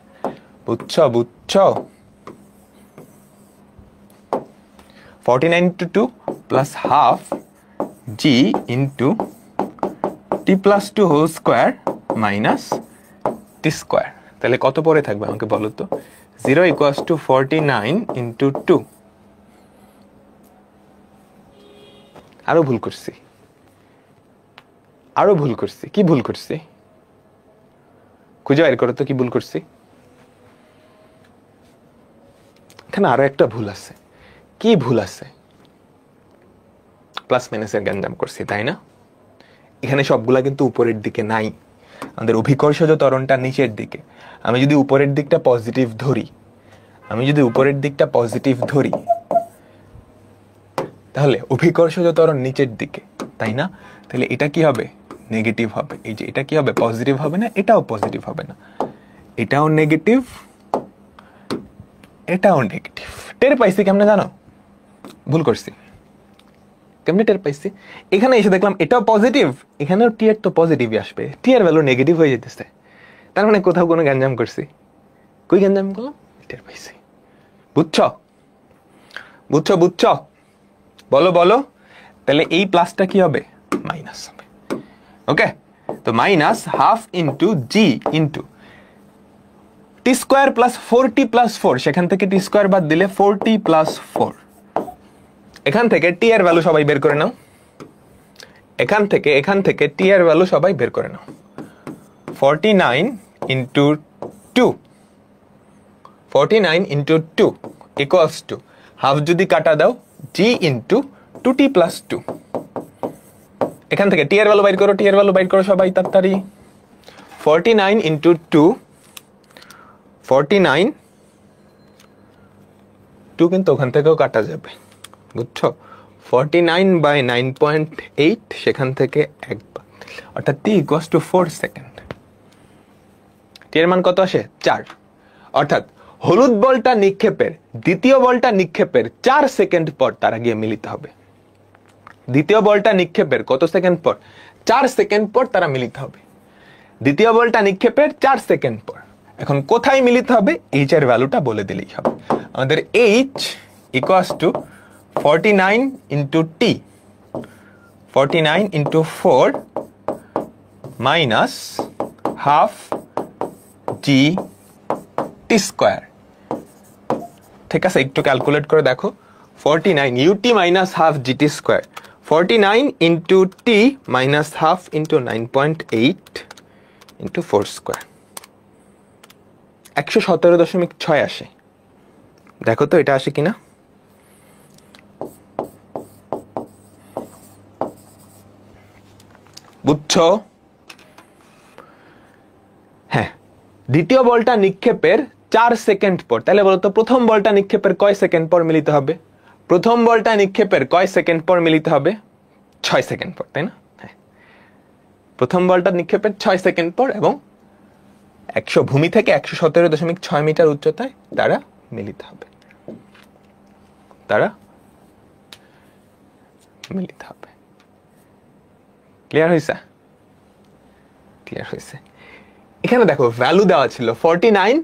[SPEAKER 1] বুঝছো বুঝছো? 49 into 2 plus half g into t+2 whole square minus t square. তাহলে কত পরে থাকবে আমাকে বলো তো? 0 = 49 into 2। আরো ভুল করছি, আরো ভুল করছি। কি ভুল করছি খুঁজে বের করো তো, কি ভুল করছি? এখানে আরো একটা ভুল আছে। কি ভুল আছে? প্লাস মাইনাসের গ্যাঞ্জাম করছি, তাই না? এখানে সবগুলা কিন্তু উপরের দিকে নাই, আমাদের অভিকর্ষজ ত্বরণটা নিচের দিকে। আমি যদি উপরের দিকটা পজিটিভ ধরি, তাহলে অভিকর্ষজ ত্বরণ নিচের দিকে, তাই না? তাহলে এটা কি হবে? নেগেটিভ হবে। এই যে এটা কি হবে? পজিটিভ হবে না, এটাও পজিটিভ হবে না, এটাও নেগেটিভ, এটাও নেগেটিভ। টের পাইছি কেমনে জানো? ভুল করছি কেমনে টের পাইছি? এখানে এসে দেখলাম এটাও পজিটিভ, এখানেও টি এর তো পজিটিভই আসবে, টি এর ভ্যালু নেগেটিভ হয়ে যেতেছে। তার মানে কোথাও কোনো গ্যাঞ্জাম করছি। কই গ্যাঞ্জাম করলাম? টের পাইছি। বুঝছো বুঝছো বুঝছো? বলো বলো। তাহলে এই প্লাসটা কি হবে? মাইনাস হবে। ওকে, তো মাইনাস হাফ ইন্টু জি into T square plus 4t plus 4, সেখান থেকে টি স্কোয়ার বাদ দিলে 4t প্লাস 4। এখান থেকে টি এর ভ্যালু সবাই বের করে নাও, এখান থেকে টি এর ভ্যালু সবাই বের করে নাও। 49 into 2, 49 into 2 equals to half যদি কাটা দাও g ইন্টু 2t প্লাস 2। এখান থেকে টি এর ভ্যালু বাইর করো, টি এর ভ্যালু বাইর করো সবাই তাড়াতাড়ি। 49 ইন্টু 2, 49, 2 কিন্তু ওখান থেকেও কাটা যাবে, বুঝছো? 49/9.8, সেখান থেকে 1 অর্থাৎ t = 4 সেকেন্ড। টি এর মান কত আসে 4। অর্থাৎ হলুদ বলটা নিক্ষেপের দ্বিতীয় বলটা নিক্ষেপের 4 সেকেন্ড পর তারা গিয়ে মিলিত হবে। দ্বিতীয় বলটা নিক্ষেপের কত সেকেন্ড পর? 4 সেকেন্ড পর তারা মিলিত হবে। দ্বিতীয় বলটা নিক্ষেপের 4 সেকেন্ড পর। এখন কোথায় মিলিত হবে? এইচ এর ভ্যালুটা বলে দিলেই হবে। আমাদের h equals to 49 into t, 49 into 4 minus half g t square. ঠিক আছে, একটু ক্যালকুলেট করে দেখো। 49 u t minus half GT square, 49 into t minus half into 9.8 into 4 square, 117.6 আসে। দেখো তো এটা আসে কিনা। বুঝছো? হ্যাঁ, দ্বিতীয় বলটা নিক্ষেপের 4 সেকেন্ড পর। তাহলে বলতো প্রথম বলটা নিক্ষেপের কয় সেকেন্ড পর মিলিত হবে? প্রথম বলটা নিক্ষেপের কয় সেকেন্ড পর মিলিত হবে? 6 সেকেন্ড পর, তাই না? হ্যাঁ, প্রথম বলটা নিক্ষেপের 6 সেকেন্ড পর এবং ভূমি থেকে 117.6 মিটার উচ্চতায় তারা মিলিত হবে। তারা মিলিত হবে। ক্লিয়ার হয়েছে? ক্লিয়ার হয়েছে। এখানে দেখো ভ্যালু দেওয়া ছিল 49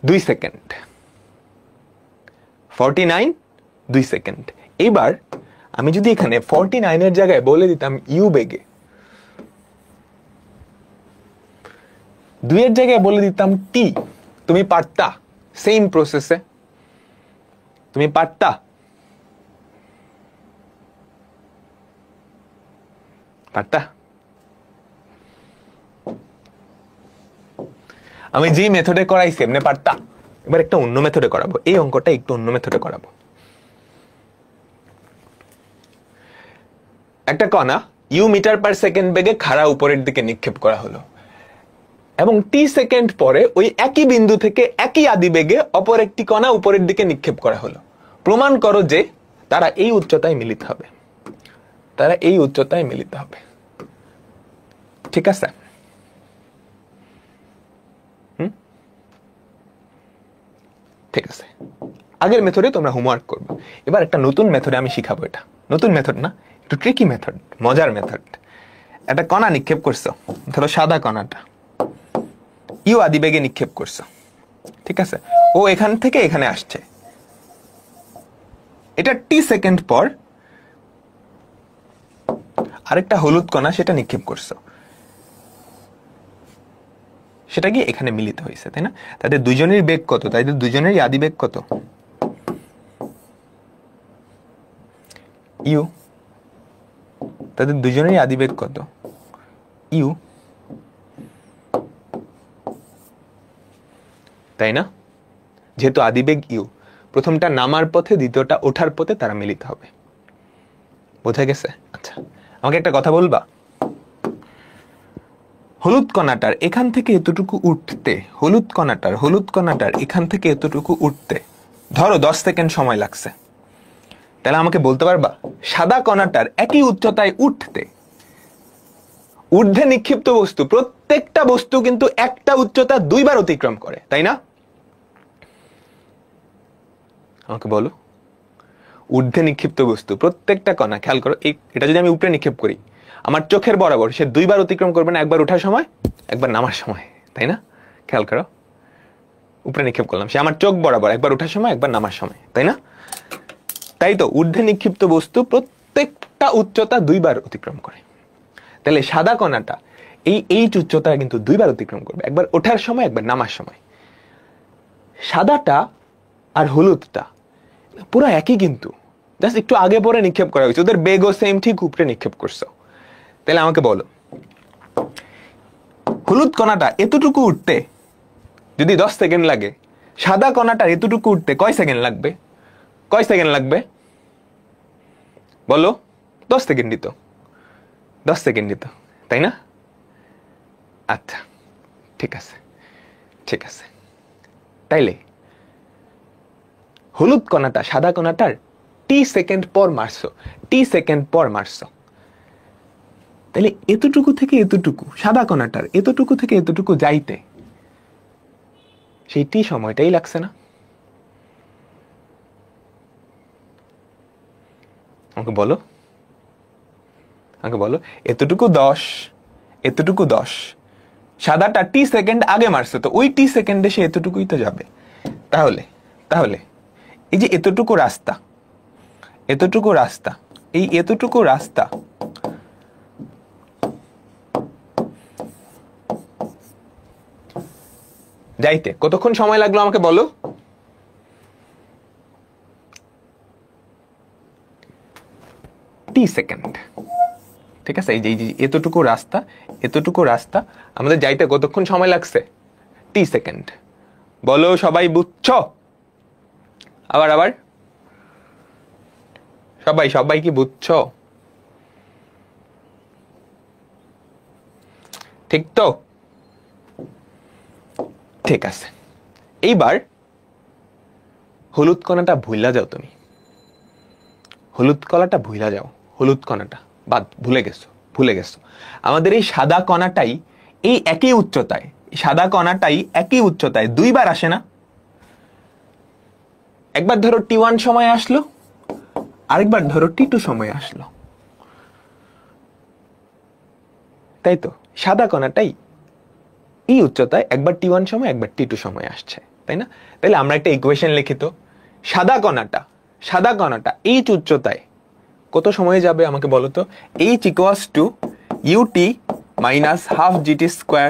[SPEAKER 1] 2 সেকেন্ড, 49 2 সেকেন্ড। এবার আমি যদি এখানে 49 এর জায়গায় বলে দিতাম ইউ বেগে, 2 এর জায়গায় বলে দিতাম টি, তুমি পারতা? সেম প্রসেসে তুমি পারতা? পারতা? আমি যে মেথডে করাইছি এমনি পারতা? এবার একটা অন্য মেথডে করাবো। এই অঙ্কটা একটু অন্য মেথডে করাবো। একটা কণা ইউ মিটার পার সেকেন্ড বেগে খাড়া উপরের দিকে নিক্ষেপ করা হলো এবং টি সেকেন্ড পরে ওই একই বিন্দু থেকে একই আদিবেগে অপর একটি কণা উপরের দিকে নিক্ষেপ করা হলো। প্রমাণ করো যে তারা এই উচ্চতায় মিলিত হবে। তারা এই উচ্চতায় মিলিত হবে। ঠিক আছে? ঠিক আছে, আগের মেথডে তোমরা হোমওয়ার্ক করবে। এবার একটা নতুন মেথডে আমি শিখাবো। এটা নতুন মেথড না, একটু ট্রিকি মেথড, মজার মেথড। একটা কণা নিক্ষেপ করছো, ধরো সাদা কণাটা ইউ আদিবেগে নিক্ষেপ করছো। ঠিক আছে, ও এখান থেকে এখানে আসছে। এটা টি সেকেন্ড পর আরেকটা হলুদ কণা সেটা নিক্ষেপ করছো, সেটা কি এখানে মিলিত হয়েছে, তাই না? তাদের দুজনের বেগ কত? তাদের দুজনেরই আদিবেগ কত? ইউ। তাদের দুজনেরই আদিবেগ কত? ইউ, তাই না? যেহেতু আদিবেগ ইউ, প্রথমটা নামার পথে দ্বিতীয়টা ওঠার পথে তারা মিলিত হবে। বোঝা গেছে? আচ্ছা, আমাকে একটা কথা বলবা। হলুদ কণাটার এখান থেকে এতটুকু উঠতে, হলুদ কণাটার এখান থেকে এতটুকু উঠতে ধরো 10 সেকেন্ড সময় লাগছে। তাহলে আমাকে বলতে পারবা সাদা কণাটার একই উচ্চতায় উঠতে, ঊর্ধ্বে নিক্ষিপ্ত বস্তু, প্রত্যেকটা বস্তু কিন্তু একটা উচ্চতা 2 বার অতিক্রম করে, তাই না? আমাকে বলো, ঊর্ধ্বে নিক্ষিপ্ত বস্তু প্রত্যেকটা কণা, খেয়াল করো, এটা যদি আমি উপরে নিক্ষেপ করি, আমার চোখের বরাবর সে 2 বার অতিক্রম করবে না, একবার ওঠার সময় একবার নামার সময়, তাই না? খেয়াল করো, উপরে নিক্ষেপ করলাম, সে আমার চোখ বরাবর একবার ওঠার সময় একবার নামার সময়, তাই না? তাই তো ঊর্ধ্বে নিক্ষিপ্ত বস্তু প্রত্যেকটা উচ্চতা 2 বার অতিক্রম করে। তাহলে সাদা কণাটা এই উচ্চতা কিন্তু 2 বার অতিক্রম করবে, একবার ওঠার সময় একবার নামার সময়। সাদাটা আর হলুদটা পুরো একই, কিন্তু জাস্ট একটু আগে পরে নিক্ষেপ করা হয়েছে, ওদের বেগও সেম, ঠিক উপরে নিক্ষেপ করছো। তাহলে আমাকে বলো, হলুদ কণাটা এতটুকু উঠতে যদি 10 সেকেন্ড লাগে, সাদা কণাটা এতটুকু উঠতে কয় সেকেন্ড লাগবে? কয় সেকেন্ড লাগবে বলো? 10 সেকেন্ড দিত, 10 সেকেন্ড দিত, তাই না? আচ্ছা, ঠিক আছে, ঠিক আছে। তাইলে হলুদ কণাটা সাদা কণাটার টি সেকেন্ড পর মারছো, টি সেকেন্ড পর মারছো। তাহলে এতটুকু থেকে এতটুকু, সাদা কণাটার এতটুকু থেকে এতটুকু যাইতে সেই টি সময়টাই লাগছে না? আমাকে বলো, এতটুকু 10, এতটুকু 10, সাদাটা টি সেকেন্ড আগে মারছে, তো ওই টি সেকেন্ডে সে এতটুকুই তো যাবে। তাহলে তাহলে এই যে এতটুকু রাস্তা, এই এতটুকু রাস্তা যাইতে কতক্ষণ সময় লাগলো আমাকে বলো? টি সেকেন্ড। ঠিক আছে, এই যে এতটুকু রাস্তা আমাদের যাইতে কতক্ষণ সময় লাগছে? টি সেকেন্ড। বলো সবাই, বুঝছো? আবার সবাই কি বুঝছো? ঠিক তো? ঠিক আছে, এইবার হলুদ কণাটা ভুইলা যাও। তুমি হলুদ কণাটা ভুইলা যাও, হলুদ কণাটা বাদ, ভুলে গেছো। আমাদের এই সাদা কণাটাই এই একই উচ্চতায়, সাদা কণাটাই একই উচ্চতায় দুইবার আসে না? একবার ধরো T1 সময় আসলো, আরেকবার ধরো T2 সময় আসলো, তাই তো? সাদা কণাটাই এই উচ্চতায় একবার T1 সময়, একবার T2 সময় আসছে, তাই না? তাহলে আমরা একটা ইকুয়েশন লিখি তো, সাদা কণাটা এইচ উচ্চতায় কত সময়ে যাবে আমাকে বলো তো? h equals two ut minus half gt square.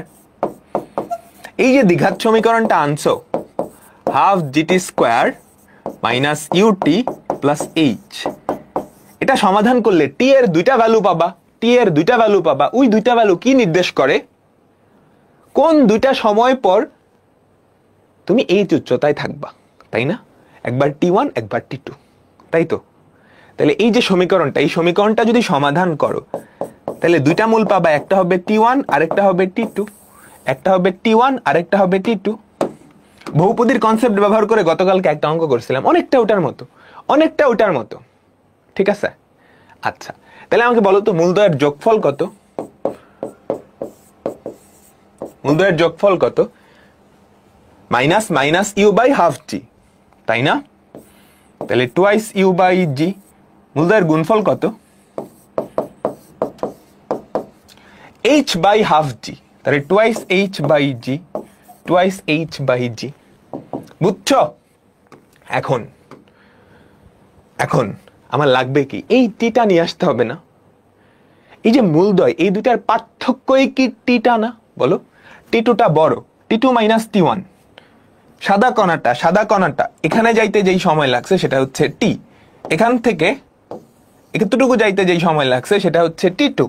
[SPEAKER 1] এই যে দ্বিঘাত সমীকরণটা আনছো, half gt square minus ut plus h, এটা সমাধান করলে t এর দুইটা ভ্যালু পাবা। ওই দুইটা ভ্যালু কি নির্দেশ করে? কোন দুইটা সময় পর তুমি এই উচ্চতায় থাকবা, তাই না? একবার T1, একবার T2, তাই তো? তাহলে এই যে সমীকরণটা, এই সমীকরণটা যদি সমাধান করো, তাহলে দুইটা মূল পাবা, একটা হবে T1 আরেকটা হবে T2, একটা হবে T1 আরেকটা হবে T2। বহুপদীর কনসেপ্ট ব্যবহার করে গতকালকে একটা অঙ্ক করছিলাম, অনেকটা ওটার মতো। ঠিক আছে, আচ্ছা, তাহলে আমাকে বলো তো মূলদ্বয়ের যোগফল কত? মূলদ্বয়ের যোগফল কত? Minus minus u by half g, তাই না? তাহলে টুয়াইস ইউ বাই জি। মূলদ্বয়ের গুণফল কত? h বাই হাফ জি, তাহলে টুয়াইস h বাই জি। বুঝছো? এখন আমার লাগবে কি? এই টিটা নিয়ে আসতে হবে না? এই যে মূলদ্বয়, এই দুটার পার্থক্যই কি টিটা না? বলো, T2টা বড়, T2 মাইনাস T1। সাদা কণাটা এখানে যাইতে যেই সময় লাগছে সেটা হচ্ছে T, এখান থেকে এতটুকু যাইতে যেই সময় লাগছে সেটা হচ্ছে T2।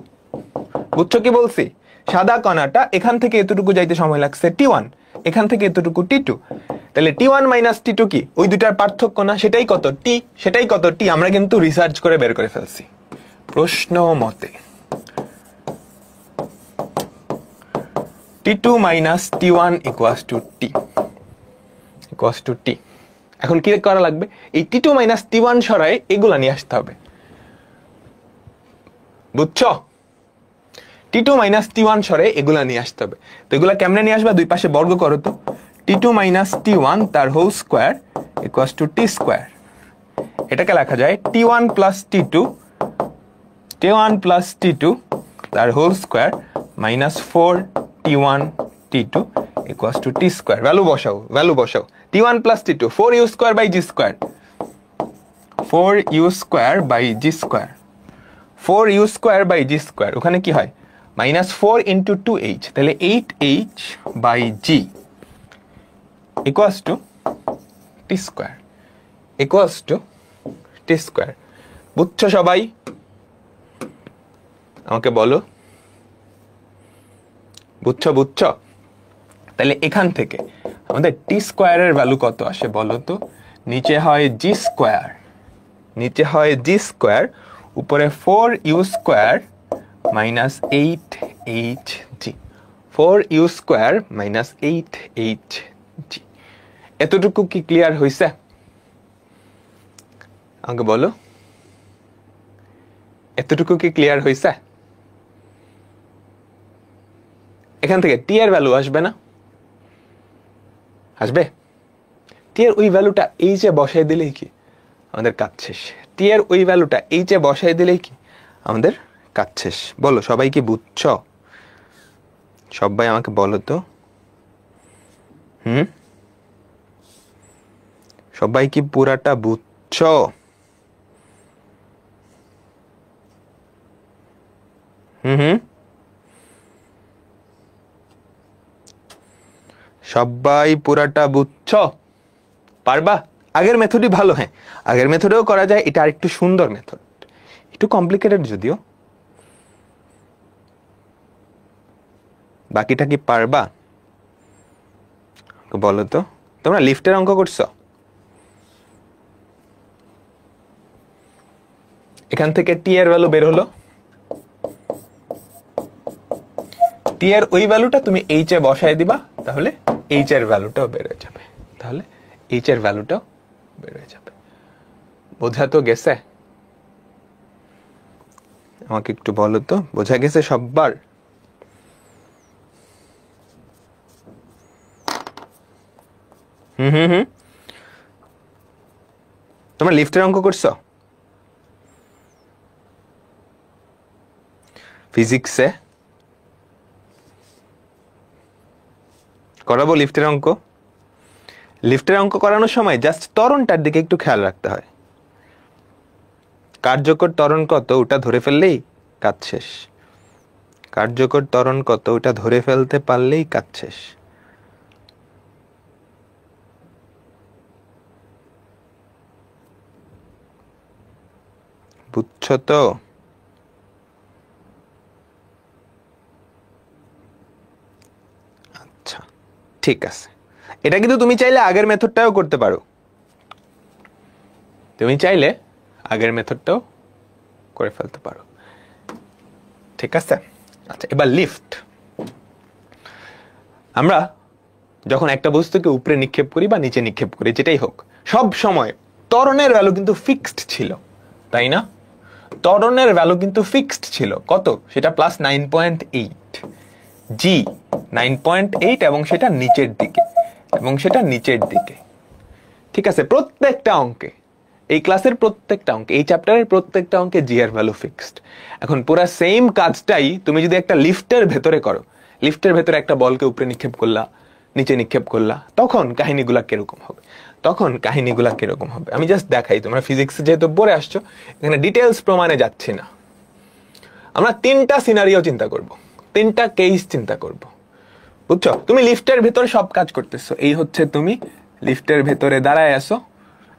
[SPEAKER 1] বুঝছো কি বলছি? সাদা কণাটা এখান থেকে এতটুকু যাইতে সময় লাগছে T1, এখান থেকে এতটুকু T2। তাহলে T1 মাইনাস T2 কি? ওই দুটার পার্থক্য না? সেটাই কত T? আমরা কিন্তু রিসার্চ করে বের করে ফেলছি প্রশ্ন মতে। T2 minus T1 equals to T। এখন কি করা লাগবে? এই T2 মাইনাস T1 সরায় এগুলা নিয়ে আসতে হবে। বুঝছো? T2 মাইনাস T1 সরে এগুলা নিয়ে আসতে হবে। তো এগুলা কেমনে নিয়ে আসবা? দুই পাশে বর্গ করো তো। T2 মাইনাস T1 তার whole square equals to T square. এটাকে লেখা যায় T1 প্লাস T2 তার whole square minus 4T1 T2 equals to T square. Value বসাও। T1 plus T2, 4u square by g square, 4u square by g square, 4u square by g square. ওখানে কি হয়? Minus 4 into 2h, তাহলে 8h by g equals to t square. বুঝছো সবাই? আমাকে বলো, বুঝছো? তাহলে এখান থেকে আমাদের টি স্কোয়ারের ভ্যালু কত আসে বলো তো? নিচে হয় জি স্কোয়ার, উপরে 4u square minus 8hg, 4u square minus 8hg। এতটুকু কি ক্লিয়ার হয়েছে? আমাকে বলো, এতটুকু কি ক্লিয়ার হয়েছে? এখান থেকে টি এর ভ্যালু আসবে না? আসবে? টি এর ওই ভ্যালুটা এইচে বসাই দিলেই কি আমাদের কাজ শেষ। টি এর ওই ভ্যালুটা এইচে বসাই দিলেই কি আমাদের কাজ শেষ। বলো সবাই কি বুঝছ? সবাই আমাকে বলো তো। সবাই কি পুরাটা বুঝছ? সবাই পুরাটা বুঝছ? পারবা? আগের মেথডই ভালো। হ্যাঁ, আগের মেথডেও করা যায়, এটা আরেকটু সুন্দর মেথড, একটু কমপ্লিকেটেড যদিও। বাকিটা কি পারবা? বলো তো। তোমরা লিফটের অঙ্ক করছো? এখান থেকে টি এর ভ্যালু বের হলো, টি এর ওই ভ্যালুটা তুমি এইচ এ বসায় দিবা, তাহলে এইচ এর ভ্যালুটাও বের হয়ে যাবে। তাহলে এইচ এর ভ্যালুটাও বের হয়ে যাবে। বোঝা তো গেছে? আমাকে একটু বলো তো, বোঝা গেছে সববার? তোমরা লিফটের অঙ্ক করছো ফিজিক্সে? করাবো লিফটের অঙ্ক। লিফটের অঙ্ক করানোর সময় জাস্ট ত্বরণটার দিকে একটু খেয়াল রাখতে হয়। কার্যকর ত্বরণ কত ওটা ধরে ফেললেই কাজ শেষ। কার্যকর ত্বরণ কত ওটা ধরে ফেলতে পারলেই কাজ শেষ। বুঝছো তো? আচ্ছা ঠিক আছে। এটা কিন্তু তুমি চাইলে আগের মেথডটাও করতে পারো। তুমি চাইলে আগের মেথডটাও করে ফেলতে পারো। ঠিক আছে। আচ্ছা এবার লিফট। আমরা যখন একটা বস্তুকে উপরে নিক্ষেপ করি বা নিচে নিক্ষেপ করি, যেটাই হোক, সব সময় ত্বরণের ভ্যালু কিন্তু ফিক্সড ছিল, তাই না? ত্বরণের ভ্যালু কিন্তু ফিক্সড ছিল। কত? সেটা প্লাস 9.8 জি, 9.8, এবং সেটা নিচের দিকে, এবং সেটা নিচের দিকে। ঠিক আছে, প্রত্যেকটা অঙ্কে, এই ক্লাসের প্রত্যেকটা অঙ্কে, এই চ্যাপ্টারের প্রত্যেকটা অঙ্কে জি এর ভ্যালু ফিক্সড। এখন পুরো সেম কাজটাই তুমি যদি একটা লিফটের ভেতরে করো, লিফটের ভেতরে একটা বলকে উপরে নিক্ষেপ করলা, নিচে নিক্ষেপ করলা, তখন কাহিনীগুলা কিরকম হবে? আমি জাস্ট দেখাই, তোমরা ফিজিক্স যেহেতু পড়ে আসছো, এখানে ডিটেলস প্রমাণে যাচ্ছি না। আমরা তিনটা সিনারিও চিন্তা করব, তিনটা কেস চিন্তা করব। বুঝছো? তুমি লিফটের ভেতরে সব কাজ করতেছো। এই হচ্ছে তুমি লিফটের ভেতরে দাঁড়ায় আসো,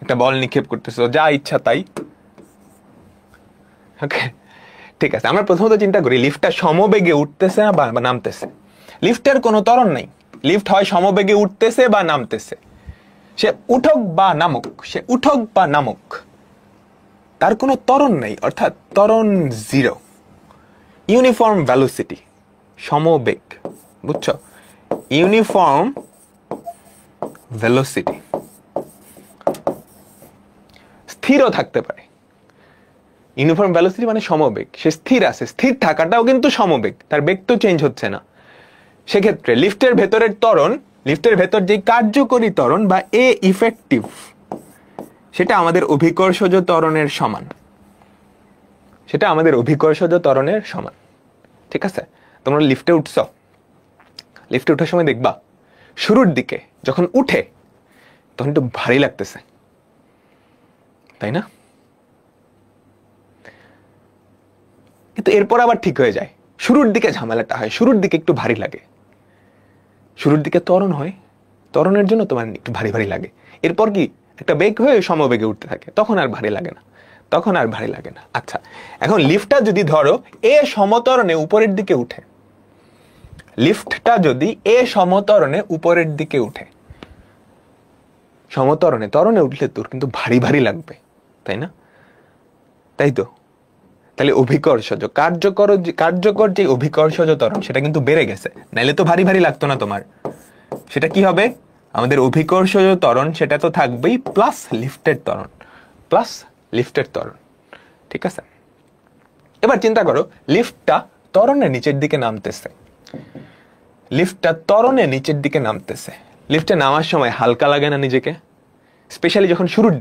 [SPEAKER 1] একটা বল নিক্ষেপ করতেছো, যা ইচ্ছা তাই। ওকে, ঠিক আছে। আমরা প্রথমত চিন্তা করি লিফটটা সমবেগে উঠতেছে না বা নামতেছে। লিফটের কোনো ত্বরণ নাই, লিফট হয় সমবেগে উঠতেছে বা নামতেছে। সে উঠক বা নামুক, তার কোনো ত্বরণ নেই, অর্থাৎ ত্বরণ জিরো। Uniform velocity, সমবেগ। বুঝছো? Uniform velocity. স্থিরও থাকতে পারে। ইউনিফর্ম ভেলোসিটি মানে সমবেগ, সে স্থির আছে। স্থির থাকাটাও কিন্তু সমবেগ, তার বেগ তো চেঞ্জ হচ্ছে না। সেক্ষেত্রে লিফটের ভেতরের ত্বরণ, লিফটের ভেতর যে কার্যকরী ত্বরণ বা এ ইফেক্টিভ, সেটা আমাদের অভিকর্ষজ ত্বরণের সমান। সেটা আমাদের অভিকর্ষজ ত্বরণের সমান। ঠিক আছে? তোমরা লিফটে উঠছো, লিফটে ওঠার সময় দেখবা শুরুর দিকে যখন উঠে তখন একটু ভারী লাগতেছে, তাই না? কিন্তু এরপর আবার ঠিক হয়ে যায়। শুরুর দিকে ঝামেলাটা হয়, শুরুর দিকে একটু ভারী লাগে, শুরুর দিকে ত্বরণ হয়, ত্বরণের জন্য তোমার একটু ভারী ভারী লাগে। এরপর কি একটা বেগ হয়ে সমবেগে উঠতে থাকে, তখন আর ভারী লাগে না, তখন আর ভারী লাগে না। আচ্ছা, এখন লিফটটা যদি ধরো এ সমতরণে উপরের দিকে উঠে, লিফটটা যদি এ সমতরণে উপরের দিকে উঠে, সমতরণে, ত্বরণে উঠলে তোর কিন্তু ভারী ভারী লাগবে, তাই না? তাই তো। তাহলে অভিকর্ষজ কার্যকর যে অভিকর্ষজ ত্বরণ, সেটা কিন্তু বেড়ে গেছে, নাইলে তো ভারী ভারী লাগতো না তোমার। সেটা কি হবে? আমাদের অভিকর্ষজ ত্বরণ সেটা তো থাকবেই, প্লাস লিফটের ত্বরণ, প্লাস লিফটের ত্বরণ। ঠিক আছে? এবার চিন্তা করো লিফটটা ত্বরণে নিচের দিকে নামতেছে, লিফটটা ত্বরণে নিচের দিকে নামতেছে। লিফটে নামার সময় হালকা লাগে না নিজেকে? স্পেশালি যখন শুরুর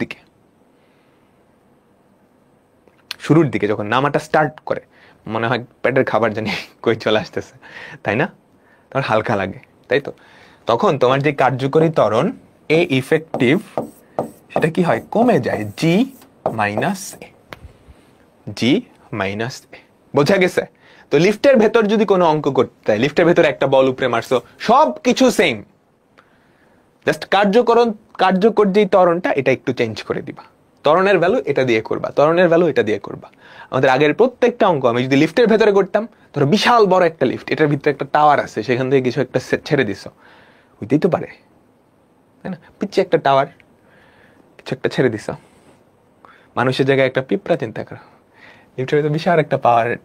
[SPEAKER 1] দিকে যখন নামাটা স্টার্ট করে, মনে হয় পেটের খাবার জানি কই চলে আসতেছে, তাই না? তখন হালকা লাগে, তাই তো? তখন তোমার যে কার্যকরী ত্বরণ এ ইফেক্টিভ, সেটা কি হয়? কমে যায়, জি মাইনাস এ। বোঝা গেছে? তো লিফটের ভেতর যদি কোনো অঙ্ক করতে হয়, লিফটের ভেতর একটা বল উপরে মারছো, সব কিছু সেম, জাস্ট কার্যকর যে ত্বরণটা এটা একটু চেঞ্জ করে দিবা। ত্বরণের ভ্যালু এটা দিয়ে করবা, ত্বরণের ভ্যালু এটা দিয়ে করবা। আমাদের আগের প্রত্যেকটা অঙ্ক আমি যদি লিফটের ভেতরে করতাম, ধরো বিশাল বড় একটা লিফট, এটার ভিতরে একটা টাওয়ার আছে, সেখান থেকে কিছু একটা ছেড়ে দিছো, হইতেই তো পারে, তাই না? পিচ্ছে একটা টাওয়ার, কিছু একটা ছেড়ে দিছো। মানুষের জায়গায় একটা পিঁপড়া চিন্তা করো, লিফটের ভিতরে বিশাল একটা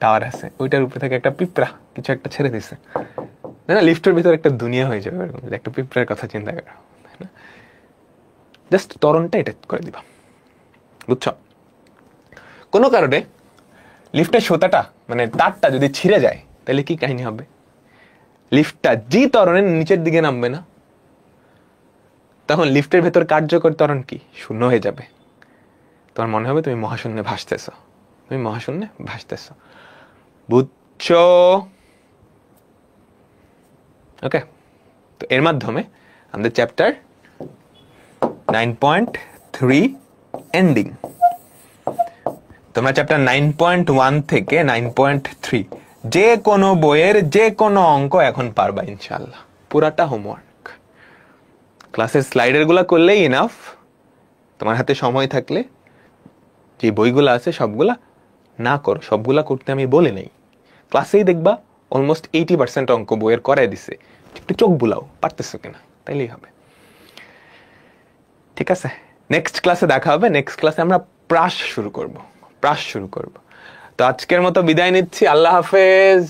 [SPEAKER 1] টাওয়ার আছে, ওইটার উপরে থেকে একটা পিঁপড়া কিছু একটা ছেড়ে দিছে, তাই না? লিফটের ভিতরে একটা দুনিয়া হয়ে যাবে এরকম, একটা পিঁপড়ার কথা চিন্তা করো, তাই না? জাস্ট ত্বরণটা এটা করে দিবা, বুঝছো? কোনো কারণে লিফটের সুতাটা মানে তারটা যদি ছিঁড়ে যায়, তাহলে কি কাহিনী হবে? লিফটটা জি ত্বরণের নিচের দিকে নামবে না, তখন লিফটের ভেতর কার্যকর ত্বরণ কি? শূন্য হয়ে যাবে। তোমার মনে হবে তুমি মহাশূন্যে ভাসতেছ, বুঝছো? ওকে, তো এর মাধ্যমে আমাদের চ্যাপ্টার 9.3 এন্ডিং। তোমরা চ্যাপ্টার 9.1 থেকে 9.3 যে কোনো বইয়ের যে কোনো অঙ্ক এখন পারবা ইনশাআল্লাহ, পুরাটা হোমওয়ার্ক। ক্লাসের স্লাইডের গুলা করলেই ইনাফ। তোমার হাতে সময় থাকলে যে বইগুলো আছে সবগুলা না করো, সবগুলা করতে আমি বলে নেই। ক্লাসেই দেখবা অলমোস্ট 80% অঙ্ক বইয়ের করাই দিছে, একটু চোখ বুলাও পারতেছো কিনা, তাইলেই হবে। ঠিক আছে, নেক্সট ক্লাসে দেখা হবে। নেক্সট ক্লাসে আমরা প্রাস শুরু করব। তো আজকের মতো বিদায় নিচ্ছি, আল্লাহ হাফেজ।